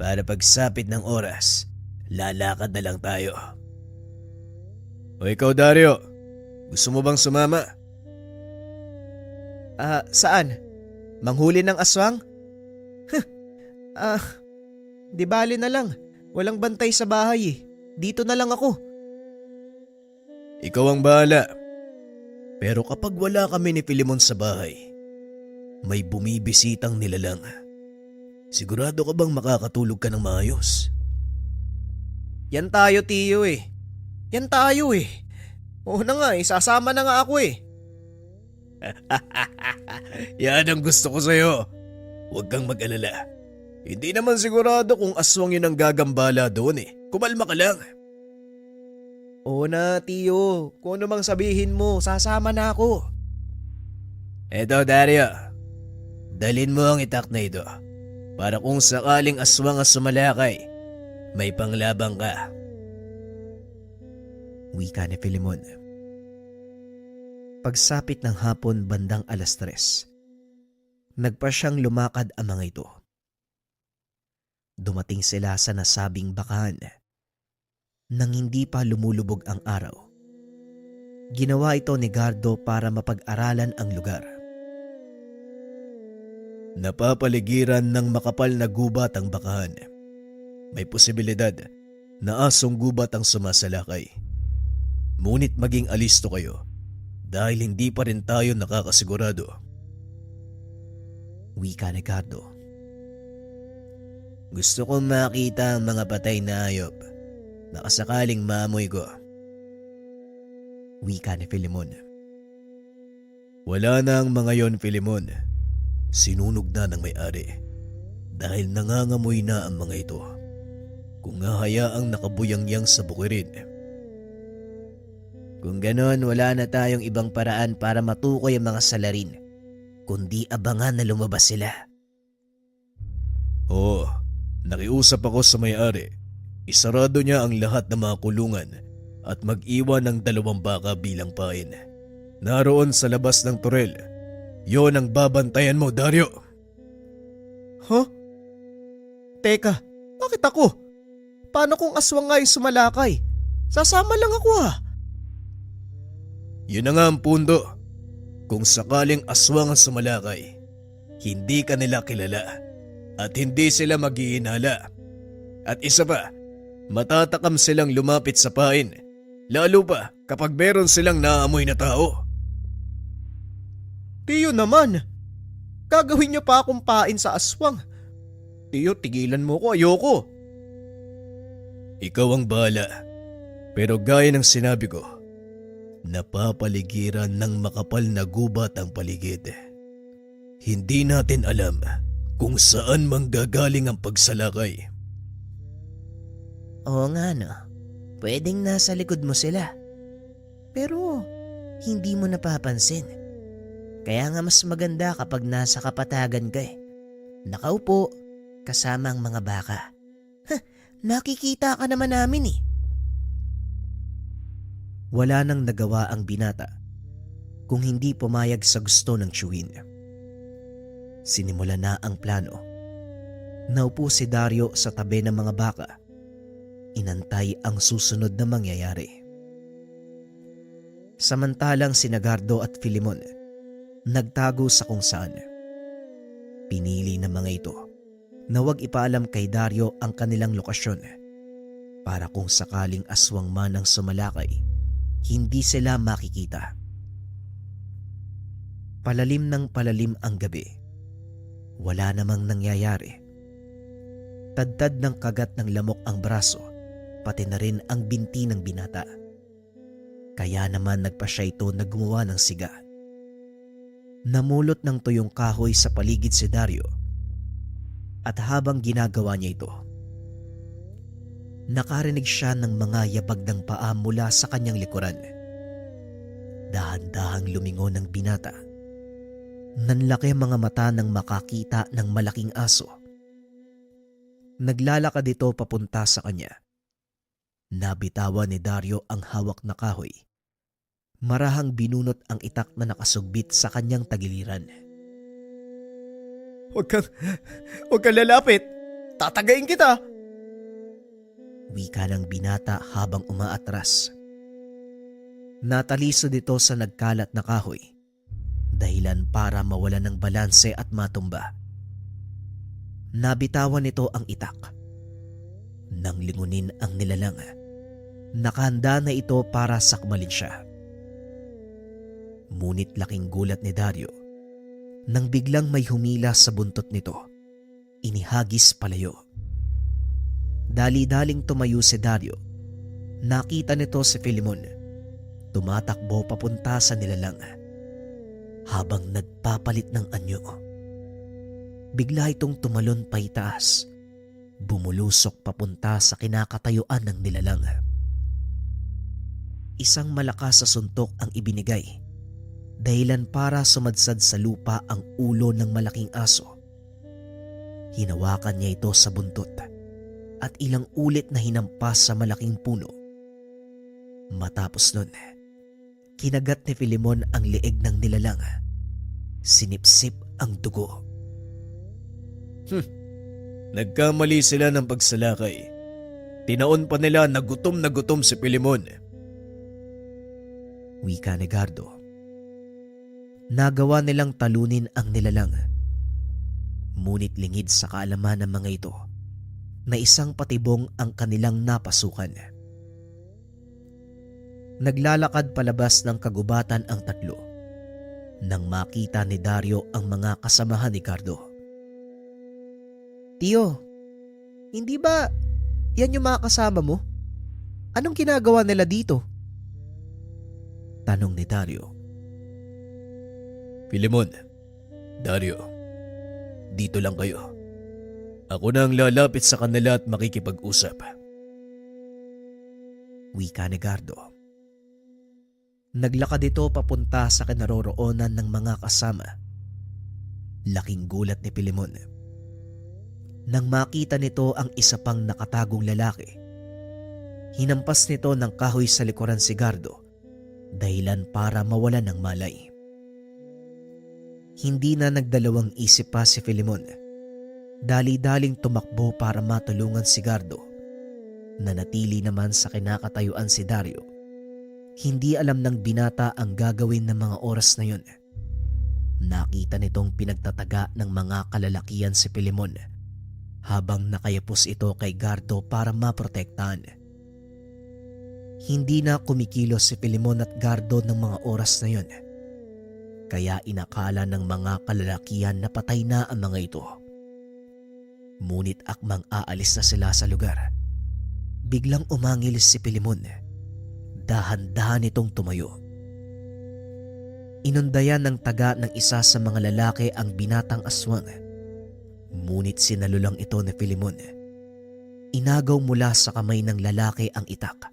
para pagsapit ng oras, lalakad na lang tayo. O ikaw, Dario, gusto mo bang sumama? Saan? Manghuli ng aswang? Di bali na lang. Walang bantay sa bahay eh. Dito na lang ako. Ikaw ang bahala. Pero kapag wala kami ni Filemon sa bahay, may bumibisitang nilalang. Sigurado ka bang makakatulog ka ng maayos? Yan tayo, Tiyo eh. Yan tayo eh. Oo na nga eh, sasama na nga ako eh. Yan ang gusto ko sa'yo. Huwag kang mag-alala. Hindi naman sigurado kung aswang yun ang gagambala doon eh. Kumalma ka lang. Oo na, Tiyo. Kung ano mang sabihin mo, sasama na ako. Eto, Dario. Dalhin mo ang itak na ito para kung sakaling aswang ang sumalakay, may panglabang ka. Wika ni Filemon. Pagsapit ng hapon bandang 3:00, nagpa siyang lumakad ang mga ito. Dumating sila sa nasabing bakahan nang hindi pa lumulubog ang araw. Ginawa ito ni Gardo para mapag-aralan ang lugar. Napapaligiran ng makapal na gubat ang bakahan. May posibilidad na asong gubat ang sumasalakay. Ngunit maging alisto kayo dahil hindi pa rin tayo nakakasigurado. Wika ni Gardo. Gusto kong makita ang mga patay na hayop. Nakasakaling maamoy ko. Wika ni Filemon. Wala na ang mga yon, Filemon. Sinunog na ng may-ari dahil nangangamoy na ang mga ito. Kung hahayaang nakabuyangyang sa bukirin. Kung ganon, wala na tayong ibang paraan para matukoy ang mga salarin, kundi abangan na lumabas sila. Oo, nakiusap ako sa may-ari. Isarado niya ang lahat ng mga kulungan at mag-iwan ng 2 baka bilang pain. Naroon sa labas ng turel. Yon ang babantayan mo, Dario. Huh? Teka, bakit ako? Paano kung aswang nga yung sumalakay? Sasama lang ako ah. Yun na nga ang punto. Kung sakaling aswang ang sumalakay, hindi ka nila kilala at hindi sila maghihinala. At isa pa, matatakam silang lumapit sa pain, lalo pa kapag meron silang naamoy na tao. Tiyo naman, gagawin niyo pa akong pain sa aswang. Tiyo, tigilan mo ko, ayoko. Ikaw ang bahala. Pero gaya ng sinabi ko, napapaligiran ng makapal na gubat ang paligid. Hindi natin alam kung saan manggagaling ang pagsalakay. Oo nga no, pwedeng nasa likod mo sila. Pero hindi mo napapansin. Kaya nga mas maganda kapag nasa kapatagan ka eh. Nakaupo, kasama ang mga baka. Nakikita ka naman namin eh. Wala nang nagawa ang binata kung hindi pumayag sa gusto ng tiyuhin. Sinimula na ang plano. Naupo si Dario sa tabi ng mga baka. Inantay ang susunod na mangyayari. Samantalang sina Gardo at Filemon nagtago sa kung saan. Pinili ng mga ito na huwag ipaalam kay Dario ang kanilang lokasyon para kung sakaling aswang man ang sumalakay, hindi sila makikita. Palalim ng palalim ang gabi. Wala namang nangyayari. Tadtad ng kagat ng lamok ang braso pati na rin ang binti ng binata. Kaya naman nagpa siya ito na gumawa ng siga. Namulot ng tuyong kahoy sa paligid si Dario at habang ginagawa niya ito, nakarinig siya ng mga yabag ng paa mula sa kanyang likuran. Dahan-dahang lumingon ng binata. Nanlaki mga mata nang makakita ng malaking aso. Naglalakad ito papunta sa kanya. Nabitawan ni Dario ang hawak na kahoy. Marahang binunot ang itak na nakasugbit sa kanyang tagiliran. Huwag kang lalapit. Tatagayin kita. Wika ng binata habang umaatras. Natalisod ito sa nagkalat na kahoy, dahilan para mawala ng balanse at matumba. Nabitawan nito ang itak. Nang lingunin ang nilalang, nakahanda na ito para sakmalin siya. Ngunit laking gulat ni Dario nang biglang may humila sa buntot nito. Inihagis palayo. Dali-daling tumayo si Dario. Nakita nito si Filemon. Tumatakbo papunta sa nilalang habang nagpapalit ng anyo. Bigla itong tumalon pa itaas. Bumulusok papunta sa kinakatayuan ng nilalang. Isang malakas sa suntok ang ibinigay, dahilan para sumadsad sa lupa ang ulo ng malaking aso. Hinawakan niya ito sa buntot at ilang ulit na hinampas sa malaking puno. Matapos nun, kinagat ni Filemon ang leeg ng nilalang. Sinipsip ang dugo. Nagkamali sila ng pagsalakay. Tinaon pa nila na gutom si Filemon. Wika ni Gardo. Nagawa nilang talunin ang nilalang. Ngunit lingid sa kaalaman ng mga ito na isang patibong ang kanilang napasukan. Naglalakad palabas ng kagubatan ang tatlo nang makita ni Dario ang mga kasamahan ni Gardo. Tiyo, hindi ba yan yung mga kasama mo? Anong ginagawa nila dito? Tanong ni Dario. Filemon, Dario, dito lang kayo. Ako na ang lalapit sa kanila at makikipag-usap. Wika ni Gardo. Naglakad ito papunta sa kinaroroonan ng mga kasama. Laking gulat ni Filemon nang makita nito ang isa pang nakatagong lalaki. Hinampas nito ng kahoy sa likuran si Gardo, dahilan para mawala ng malay. Hindi na nagdalawang isip pa si Filemon. Dali-daling tumakbo para matulungan si Gardo. Nanatili naman sa kinakatayuan si Dario. Hindi alam ng binata ang gagawin ng mga oras na yun. Nakita nitong pinagtataga ng mga kalalakian si Filemon habang nakayapos ito kay Gardo para maprotektahan. Hindi na kumikilos si Filemon at Gardo ng mga oras na yun. Kaya inakala ng mga kalalakian na patay na ang mga ito. Ngunit akmang aalis na sila sa lugar, biglang umangil si Filemon. Dahan-dahan itong tumayo. Inundayan ng taga ng isa sa mga lalaki ang binatang aswang. Ngunit sinalulang ito ni Filemon. Inagaw mula sa kamay ng lalaki ang itak.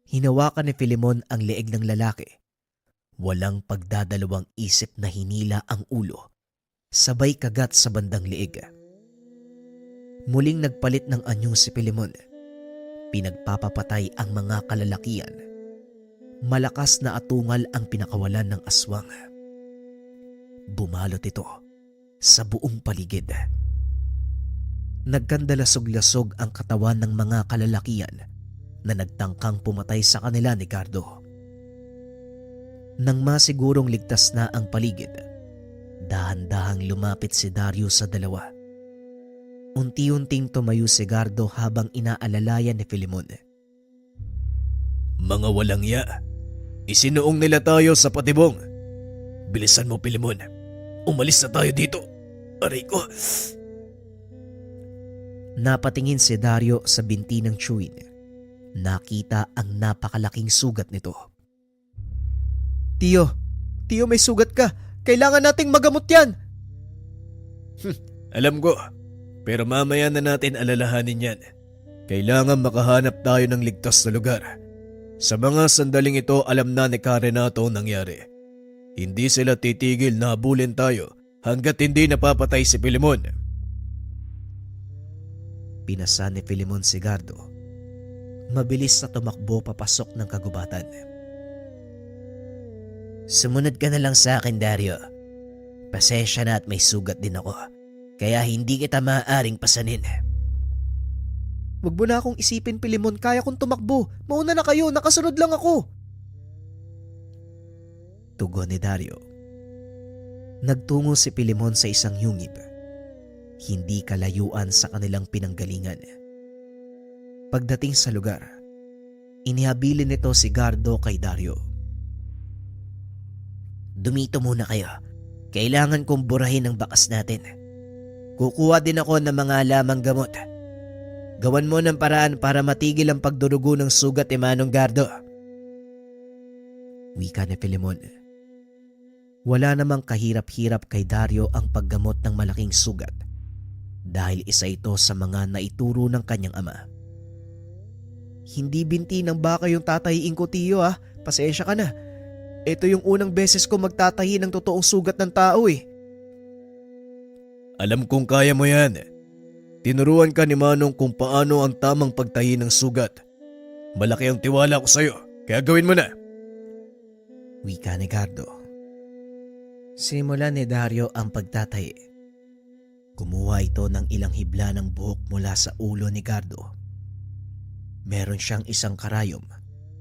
Hinawakan ni Filemon ang leeg ng lalaki. Walang pagdadalawang isip na hinila ang ulo, sabay kagat sa bandang leeg. Muling nagpalit ng anyo si Filemon. Pinagpapapatay ang mga kalalakian. Malakas na atungal ang pinakawalan ng aswang. Bumalot ito sa buong paligid. Nagkandalasog-lasog ang katawan ng mga kalalakian na nagtangkang pumatay sa kanila ni Gardo. Nang masigurong ligtas na ang paligid, dahan-dahang lumapit si Dario sa dalawa. Unti-unting tumayo si Gardo habang inaalalayan ni Filemon. Mga walang ya, isinuong nila tayo sa patibong. Bilisan mo, Filemon. Umalis na tayo dito. Aray ko. Napatingin si Dario sa binti ng chewin. Nakita ang napakalaking sugat nito. Tiyo, may sugat ka. Kailangan nating magamot yan. Alam ko, pero mamaya na natin alalahanin yan. Kailangan makahanap tayo ng ligtas na lugar. Sa mga sandaling ito, alam na ni Karenato ang nangyari. Hindi sila titigil na habulin tayo hanggat hindi napapatay si Filemon. Pinasa ni Filemon si Gardo. Mabilis na tumakbo papasok ng kagubatan. Sumunod ka na lang sa akin, Dario. Pasensya na at may sugat din ako. Kaya hindi kita maaaring pasanin. Huwag mo na akong isipin, Filemon. Kaya kong tumakbo. Mauna na kayo. Nakasunod lang ako. Tugon ni Dario. Nagtungo si Filemon sa isang yungib. Hindi kalayuan sa kanilang pinanggalingan. Pagdating sa lugar, inihabilin nito si Gardo kay Dario. Dumito muna kayo. Kailangan kong burahin ang bakas natin. Kukuha din ako ng mga lamang gamot. Gawan mo ng paraan para matigil ang pagdurugo ng sugat ni Manong Gardo. Wika ni Filemon. Wala namang kahirap-hirap kay Dario ang paggamot ng malaking sugat dahil isa ito sa mga naituro ng kanyang ama. Hindi binti ng baka yung tatahiin ko, Tiyo ah. Pasensya ka na. Ito yung unang beses ko magtatahi ng totoong sugat ng tao eh. Alam kong kaya mo yan. Tinuruan ka ni Manong kung paano ang tamang pagtahi ng sugat. Malaki ang tiwala ko sa'yo, kaya gawin mo na. Wika ni Gardo. Simulan ni Dario ang pagtatahi. Kumuha ito ng ilang hibla ng buhok mula sa ulo ni Gardo. Meron siyang isang karayom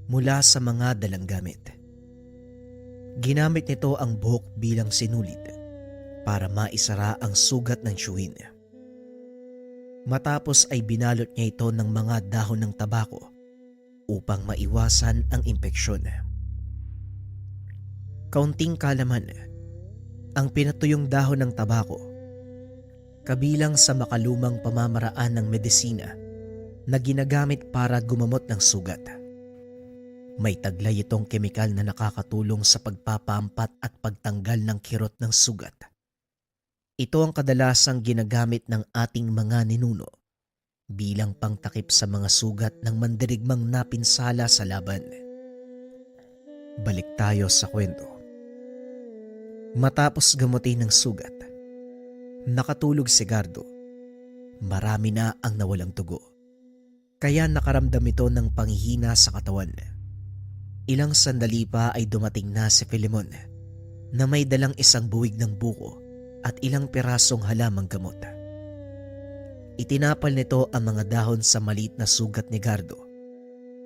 mula sa mga dalang gamit. Ginamit nito ang buhok bilang sinulid para maisara ang sugat ng chewin. Matapos ay binalot niya ito ng mga dahon ng tabako upang maiwasan ang impeksyon. Kaunting kalaman ang pinatuyong dahon ng tabako, kabilang sa makalumang pamamaraan ng medisina na ginagamit para gumamot ng sugat. May taglay itong kemikal na nakakatulong sa pagpapaampat at pagtanggal ng kirot ng sugat. Ito ang kadalasang ginagamit ng ating mga ninuno bilang pangtakip sa mga sugat ng mandirigmang napinsala sa laban. Balik tayo sa kwento. Matapos gamutin ng sugat, nakatulog si Gardo. Marami na ang nawalang dugo, kaya nakaramdam ito ng panghihina sa katawan. Ilang sandali pa ay dumating na si Filemon na may dalang isang buwig ng buko at ilang pirasong halamang gamot. Itinapal nito ang mga dahon sa maliit na sugat ni Gardo.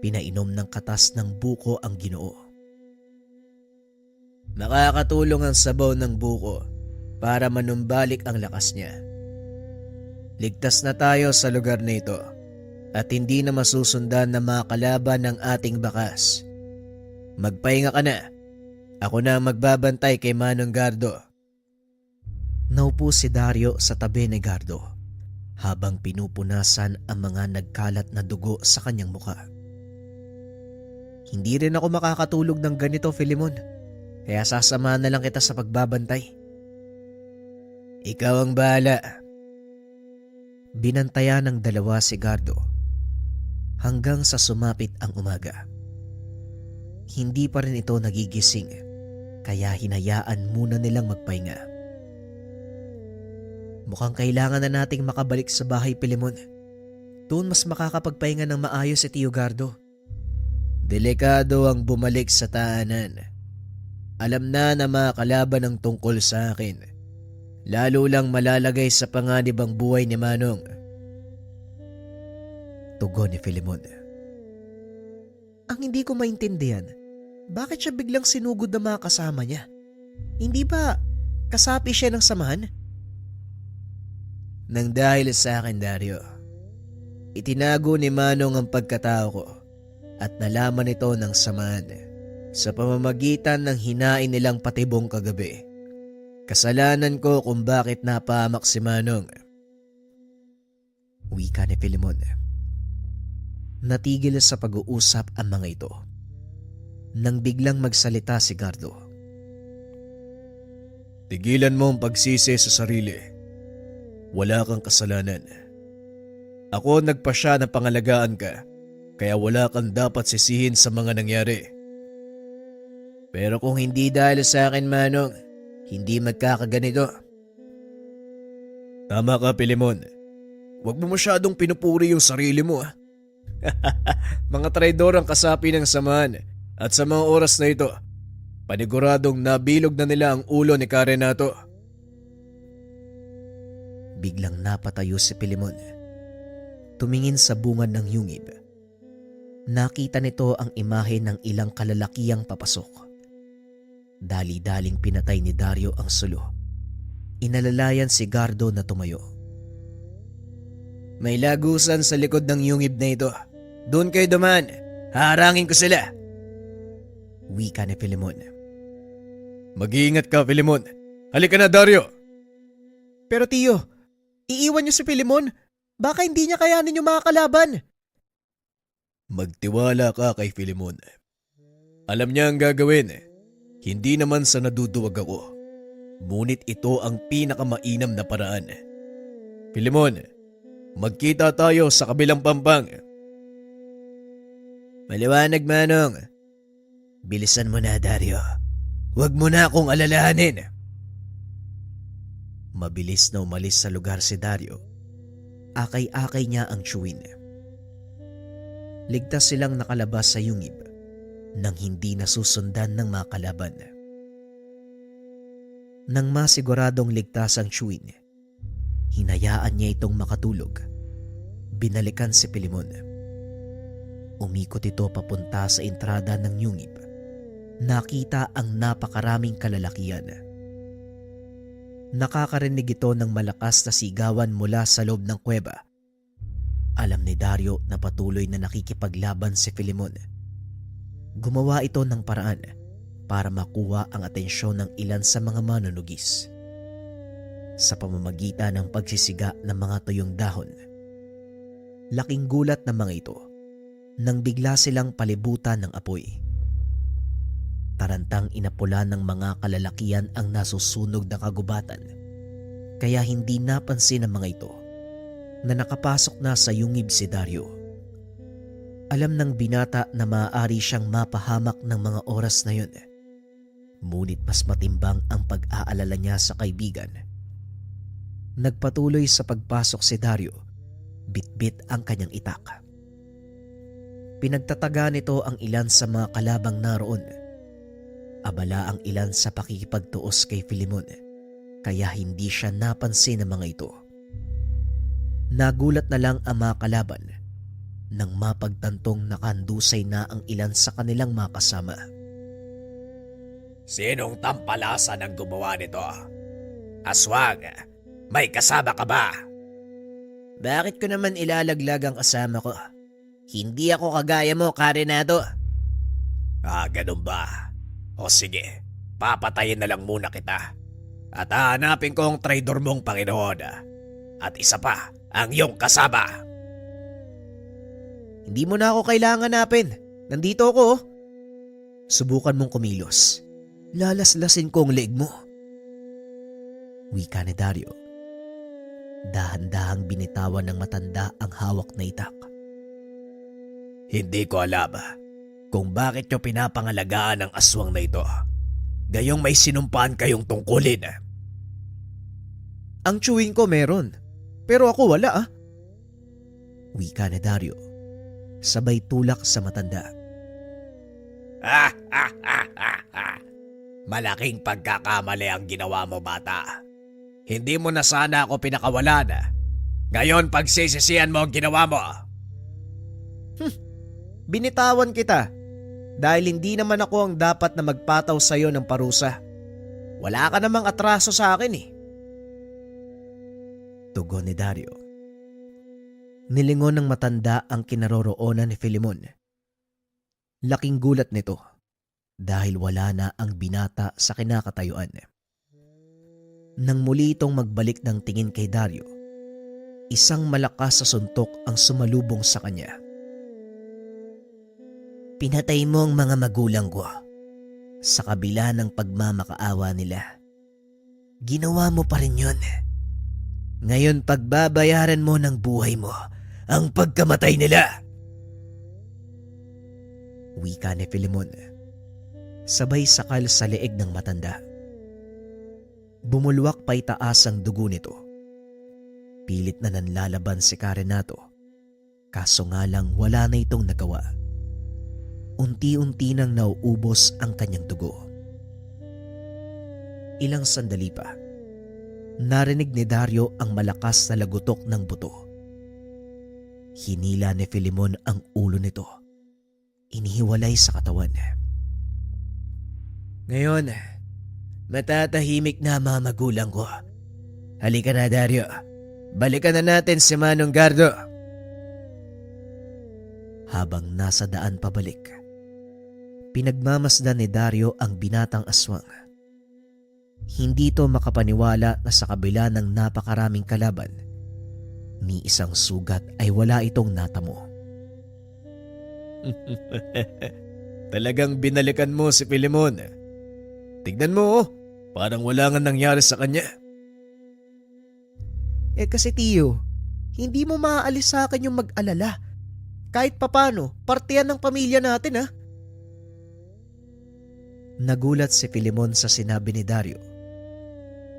Pinainom ng katas ng buko ang Ginoo. Nakakatulong ang sabaw ng buko para manumbalik ang lakas niya. Ligtas na tayo sa lugar na ito at hindi na masusundan na mga kalaban ng ating bakas. Magpahinga ka na. Ako na ang magbabantay kay Manong Gardo. Naupo si Dario sa tabi ni Gardo habang pinupunasan ang mga nagkalat na dugo sa kanyang muka. Hindi rin ako makakatulog ng ganito, Filemon. Kaya sasamahan na lang kita sa pagbabantay. Ikaw ang bahala. Binantayan ng dalawa si Gardo hanggang sa sumapit ang umaga. Hindi pa rin ito nagigising, kaya hinayaan muna nilang magpahinga. Mukhang kailangan na nating makabalik sa bahay, Filemon. Doon mas makakapagpahinga ng maayos si Tio Gardo. Delikado ang bumalik sa tahanan. Alam na mga kalaban ang tungkol sa akin. Lalo lang malalagay sa panganib ang buhay ni Manong. Tugon ni Filemon. Ang hindi ko maintindihan, bakit siya biglang sinugod ng mga kasama niya? Hindi ba kasapi siya ng samahan? Nang dahil sa akin, Dario. Itinago ni Manong ang pagkatao ko at nalaman ito ng samahan sa pamamagitan ng hinain nilang patibong kagabi. Kasalanan ko kung bakit napahamak si Manong. Wika ni Filemon. Natigil sa pag-uusap ang mga ito nang biglang magsalita si Gardo. Tigilan mo ang pagsisi sa sarili. Wala kang kasalanan. Ako nagpasya na pangalagaan ka, kaya wala kang dapat sisihin sa mga nangyari. Pero kung hindi dahil sa akin, Manong, hindi magkakaganito. Tama ka, Filemon. Huwag mo masyadong pinupuri yung sarili mo. Mga traidor ang kasapi ng samahan at sa mga oras na ito, paniguradong nabilog na nila ang ulo ni Karenato. Biglang napatayo si Filemon. Tumingin sa bungad ng yungib. Nakita nito ang imahe ng ilang kalalakiyang papasok. Dali-daling pinatay ni Dario ang sulo. Inalalayan si Gardo na tumayo. May lagusan sa likod ng yungib na ito. Doon kayo duman. Haharangin ko sila. Wika ni Filemon. Mag-iingat ka, Filemon. Halika na, Dario. Pero tiyo, iiwan niyo si Filemon? Baka hindi niya kayanin yung mga kalaban. Magtiwala ka kay Filemon. Alam niya ang gagawin. Hindi naman sa naduduwag ako. Ngunit ito ang pinakamainam na paraan. Filemon, magkita tayo sa kabilang pampang. Maliwanag, Manong. Bilisan mo na, Dario. Huwag mo na akong alalahanin. Mabilis na umalis sa lugar si Dario. Akay-akay niya ang tsuwin. Ligtas silang nakalabas sa yungib nang hindi nasusundan ng mga kalaban. Nang masiguradong ligtas ang tsuwin, hinayaan niya itong makatulog. Binalikan si Filemon. Umikot ito papunta sa entrada ng yungib. Nakita ang napakaraming kalalakian. Nakakarinig ito ng malakas na sigawan mula sa loob ng kuweba. Alam ni Dario na patuloy na nakikipaglaban si Filemon. Gumawa ito ng paraan para makuha ang atensyon ng ilan sa mga manunugis. Sa pamamagitan ng pagsisiga ng mga tuyong dahon. Laking gulat ng mga ito nang bigla silang palibutan ng apoy. Tarantang inapula ng mga kalalakian ang nasusunog na kagubatan, kaya hindi napansin ng mga ito na nakapasok na sa yungib si Dario. Alam ng binata na maaari siyang mapahamak ng mga oras na yun. Ngunit mas matimbang ang pag-aalala niya sa kaibigan. Nagpatuloy sa pagpasok si Dario, bitbit ang kanyang itak. Pinagtataga nito ang ilan sa mga kalabang naroon. Abala ang ilan sa pakikipagtuos kay Filemon, kaya hindi siya napansin ng mga ito. Nagulat na lang ang mga kalaban nang mapagtantong nakandusay na ang ilan sa kanilang mga kasama. Sinong tampalasan ang gumawa nito? Aswang, may kasama ka ba? Bakit ko naman ilalaglag ang kasama ko? Hindi ako kagaya mo, Karenato. Ganun ba? O sige, papatayin na lang muna kita. At hahanapin ko ang traidor mong Panginoon. At isa pa, ang iyong kasama. Hindi mo na ako kailangan hanapin. Nandito ako. Subukan mong kumilos. Lalaslasin ko ang leeg mo. Wika ni Dario. Dahan-dahang binitawan ng matanda ang hawak na itak. Hindi ko alam kung bakit nyo pinapangalagaan ang aswang na ito. Gayong may sinumpaan kayong tungkulin. Ang chewing ko meron, pero ako wala Wika ni Dario, sabay tulak sa matanda. Malaking pagkakamali ang ginawa mo, bata. Hindi mo na sana ako pinakawalan. Ngayon pagsisisihan mo ang ginawa mo. Binitawan kita dahil hindi naman ako ang dapat na magpataw sa iyo ng parusa. Wala ka namang atraso sa akin Tugon ni Dario. Nilingon ng matanda ang kinaroroonan ni Filemon. Laking gulat nito dahil wala na ang binata sa kinakatayuan. Nang muli itong magbalik ng tingin kay Dario, isang malakas sa suntok ang sumalubong sa kanya. Pinatay mo ang mga magulang ko sa kabila ng pagmamakaawa nila. Ginawa mo pa rin yun. Ngayon pagbabayaran mo ng buhay mo ang pagkamatay nila. Wika ni Filemon, sabay sakal sa leeg ng matanda. Bumulwak pa itaas ang dugo nito. Pilit na nanlalaban si Karenato, kaso nga lang wala na itong nagawa. Unti-unti nang nauubos ang kanyang dugo. Ilang sandali pa, narinig ni Dario ang malakas na lagutok ng buto. Hinila ni Filemon ang ulo nito. Inihiwalay sa katawan. Ngayon, matatahimik na mga magulang ko. Halika na, Dario. Balikan na natin si Manong Gardo. Habang nasa daan pabalik, pinagmamasdan ni Dario ang binatang aswang. Hindi ito makapaniwala na sa kabila ng napakaraming kalaban, ni isang sugat ay wala itong natamo. Talagang binalikan mo si Filemon. Tignan mo, parang wala nga nangyari sa kanya. Kasi Tiyo, hindi mo maaalis sa akin yung mag-alala. Kahit papano, parte yan ng pamilya natin, ha? Nagulat si Filemon sa sinabi ni Dario.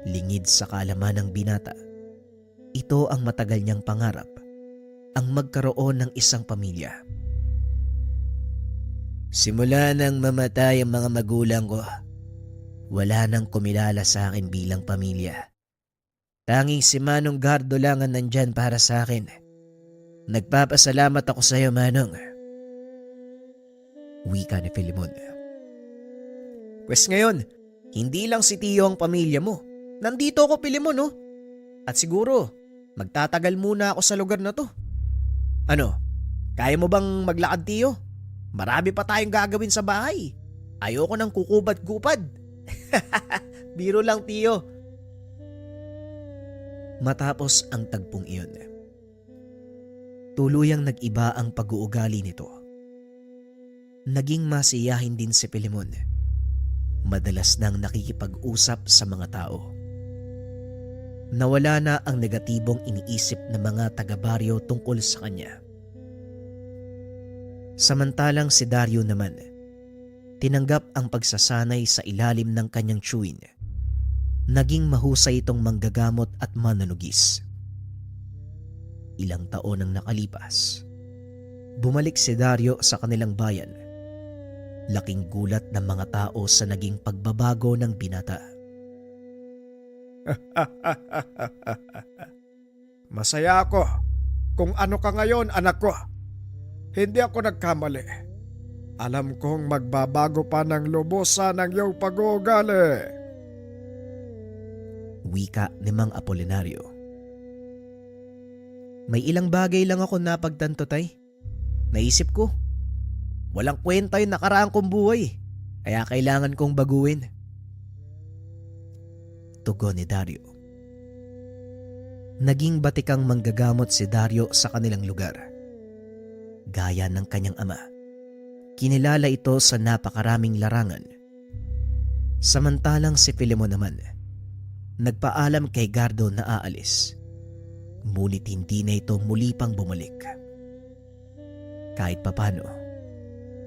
Lingid sa kaalaman ng binata, ito ang matagal niyang pangarap, ang magkaroon ng isang pamilya. Simula nang mamatay ang mga magulang ko, wala nang kumilala sa akin bilang pamilya. Tanging si Manong Gardo lang ang nandyan para sa akin. Nagpapasalamat ako sa iyo, Manong. Wika ni Filemon. Pwes ngayon, hindi lang si Tiyo ang pamilya mo. Nandito ako, Filemon, no? At siguro, magtatagal muna ako sa lugar na to. Ano, kaya mo bang maglakad, Tiyo? Marami pa tayong gagawin sa bahay. Ayoko nang kukubad-kupad. Biro lang, Tiyo. Matapos ang tagpong iyon, tuluyang nag-iba ang pag-uugali nito. Naging masiyahin din si Filemon. Madalas nang nakikipag-usap sa mga tao. Nawala na ang negatibong iniisip ng mga taga-baryo tungkol sa kanya. Samantalang si Dario naman, tinanggap ang pagsasanay sa ilalim ng kanyang tiyuhin. Naging mahusay itong manggagamot at manunugis. Ilang taon ang nakalipas, bumalik si Dario sa kanilang bayan. Laking gulat ng mga tao sa naging pagbabago ng binata. Masaya ako kung ano ka ngayon, anak ko. Hindi ako nagkamali. Alam kong magbabago pa ng lubusan ang iyong pag-uugali. Wika ni Mang Apolinario. May ilang bagay lang ako napagtanto, Tay. Naisip ko, walang kwenta yung nakaraang kong buhay, kaya kailangan kong baguhin. Tugon ni Dario. Naging batikang manggagamot si Dario sa kanilang lugar. Gaya ng kanyang ama, kinilala ito sa napakaraming larangan. Samantalang si Filemon naman, nagpaalam kay Gardo na aalis. Ngunit hindi na ito muli pang bumalik. Kahit papano,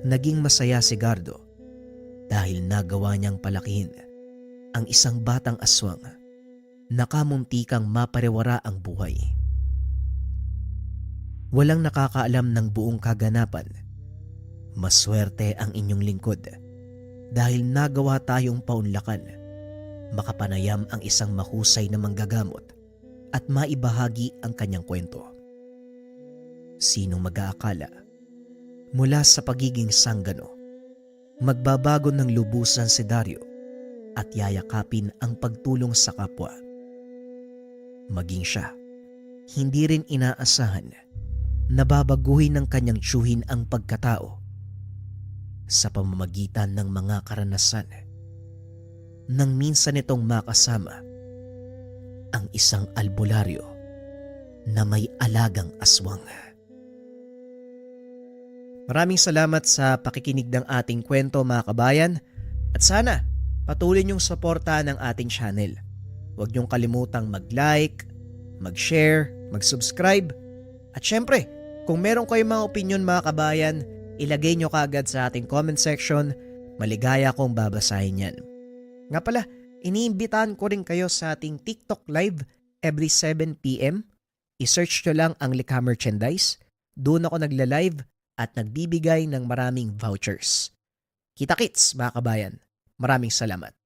naging masaya si Gardo dahil nagawa niyang palakihin ang isang batang aswang na kamuntikang maparewara ang buhay. Walang nakakaalam ng buong kaganapan. Maswerte ang inyong lingkod dahil nagawa tayong paunlakan, makapanayam ang isang mahusay na manggagamot at maibahagi ang kanyang kwento. Sinong mag-aakala, mula sa pagiging sanggano, magbabago ng lubusan si Dario at yayakapin ang pagtulong sa kapwa. Maging siya, hindi rin inaasahan na babaguhin ng kanyang tiyuhin ang pagkatao sa pamamagitan ng mga karanasan nang minsan itong makasama ang isang albularyo na may alagang aswang. Maraming salamat sa pakikinig ng ating kwento mga kabayan at sana patuloy niyong suportahan ang ating channel. Huwag niyong kalimutang mag-like, mag-share, mag-subscribe at syempre kung meron kayong mga opinion mga kabayan, ilagay niyo kaagad sa ating comment section. Maligaya kong babasahin yan. Nga pala, iniimbitahan ko rin kayo sa ating TikTok live every 7 p.m. I-search nyo lang ang Likha Merchandise. Doon ako nagla-live at nagbibigay ng maraming vouchers. Kita-kits mga kabayan. Maraming salamat.